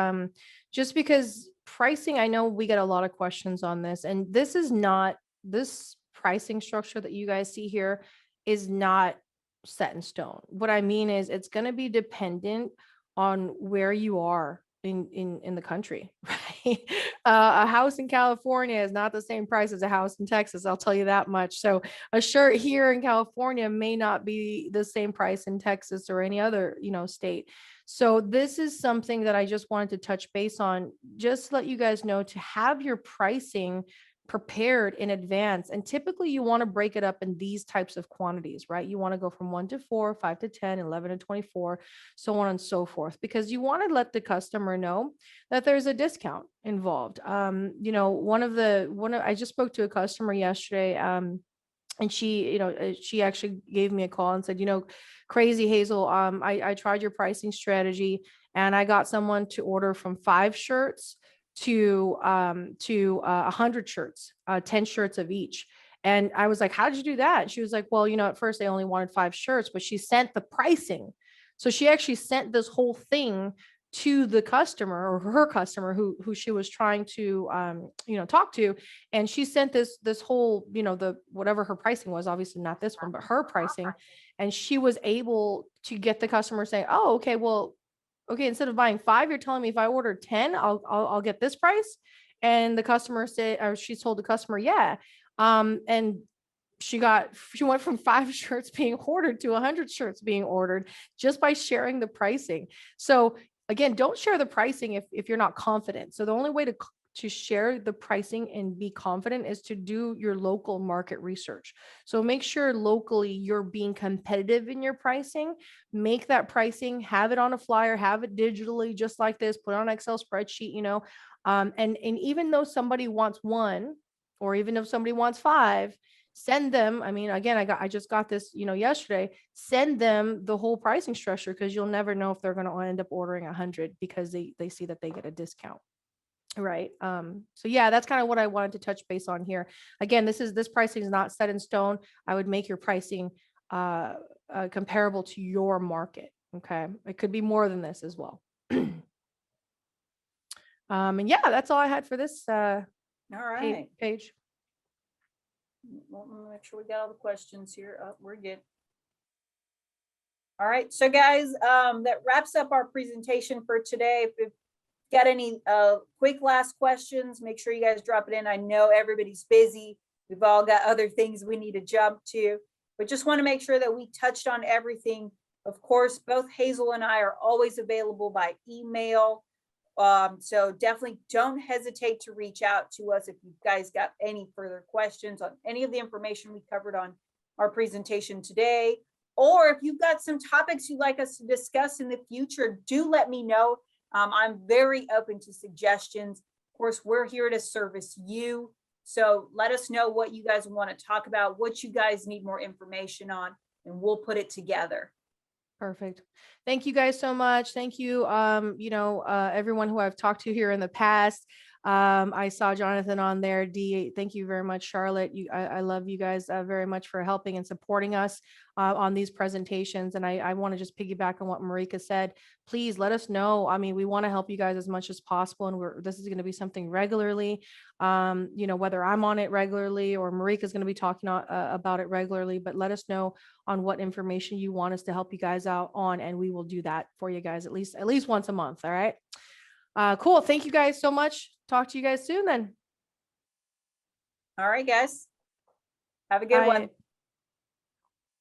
just because pricing, I know we get a lot of questions on this, and this pricing structure that you guys see here is not set in stone. What I mean is it's going to be dependent on where you are in the country, right? A house in California is not the same price as a house in Texas. I'll tell you that much. So a shirt here in California may not be the same price in Texas or any other, state. So this is something that I just wanted to touch base on, just to let you guys know to have your pricing prepared in advance. And typically you want to break it up in these types of quantities, right? You want to go from 1 to 4, 5 to 10, 11 to 24, so on and so forth, because you want to let the customer know that there's a discount involved. I just spoke to a customer yesterday, and she actually gave me a call and said, crazy Hazel, I tried your pricing strategy and I got someone to order from 5 shirts to 100 shirts, 10 shirts of each. And I was like, how did you do that? And she was like, well, at first they only wanted 5 shirts, but she sent the pricing. So she actually sent this whole thing to the customer, or her customer who she was trying to talk to, and she sent this whole, the whatever her pricing was, obviously not this one, but her pricing, and she was able to get the customer saying, oh, okay, well, okay, instead of buying 5, you're telling me if I order 10, I'll get this price. And the customer said, or she told the customer, yeah. And she went from 5 shirts being ordered to 100 shirts being ordered just by sharing the pricing. So again, don't share the pricing if you're not confident. So the only way to share the pricing and be confident is to do your local market research. So make sure locally you're being competitive in your pricing. Make that pricing, have it on a flyer, have it digitally, just like this, put it on an Excel spreadsheet, and even though somebody wants 1, or even if somebody wants 5, send them. I mean, again, I just got this, yesterday, send them the whole pricing structure, because you'll never know if they're going to end up ordering 100 because they see that they get a discount. Right. So yeah, that's kind of what I wanted to touch base on here. Again, this pricing is not set in stone. I would make your pricing comparable to your market. Okay. It could be more than this as well. And yeah, that's all I had for this All right. page. Well, make sure we got all the questions here. Oh, we're good. All right. So guys, that wraps up our presentation for today. If you've got any quick last questions, make sure you guys drop it in. I know everybody's busy. We've all got other things we need to jump to, but just want to make sure that we touched on everything. Of course, both Hazel and I are always available by email. So definitely don't hesitate to reach out to us if you guys got any further questions on any of the information we covered on our presentation today, or if you've got some topics you'd like us to discuss in the future, do let me know. I'm very open to suggestions. Of course, we're here to service you. So let us know what you guys want to talk about, what you guys need more information on, and we'll put it together. Perfect. Thank you guys so much. Thank you. Everyone who I've talked to here in the past. I saw Jonathan on there. D, thank you very much, Charlotte. I love you guys very much for helping and supporting us on these presentations. And I want to just piggyback on what Marika said. Please let us know. I mean, we want to help you guys as much as possible. And this is going to be something regularly, whether I'm on it regularly or Marika is going to be talking about it regularly, but let us know on what information you want us to help you guys out on. And we will do that for you guys at least once a month. All right. Cool. Thank you guys so much. Talk to you guys soon then. All right, guys. Have a good one.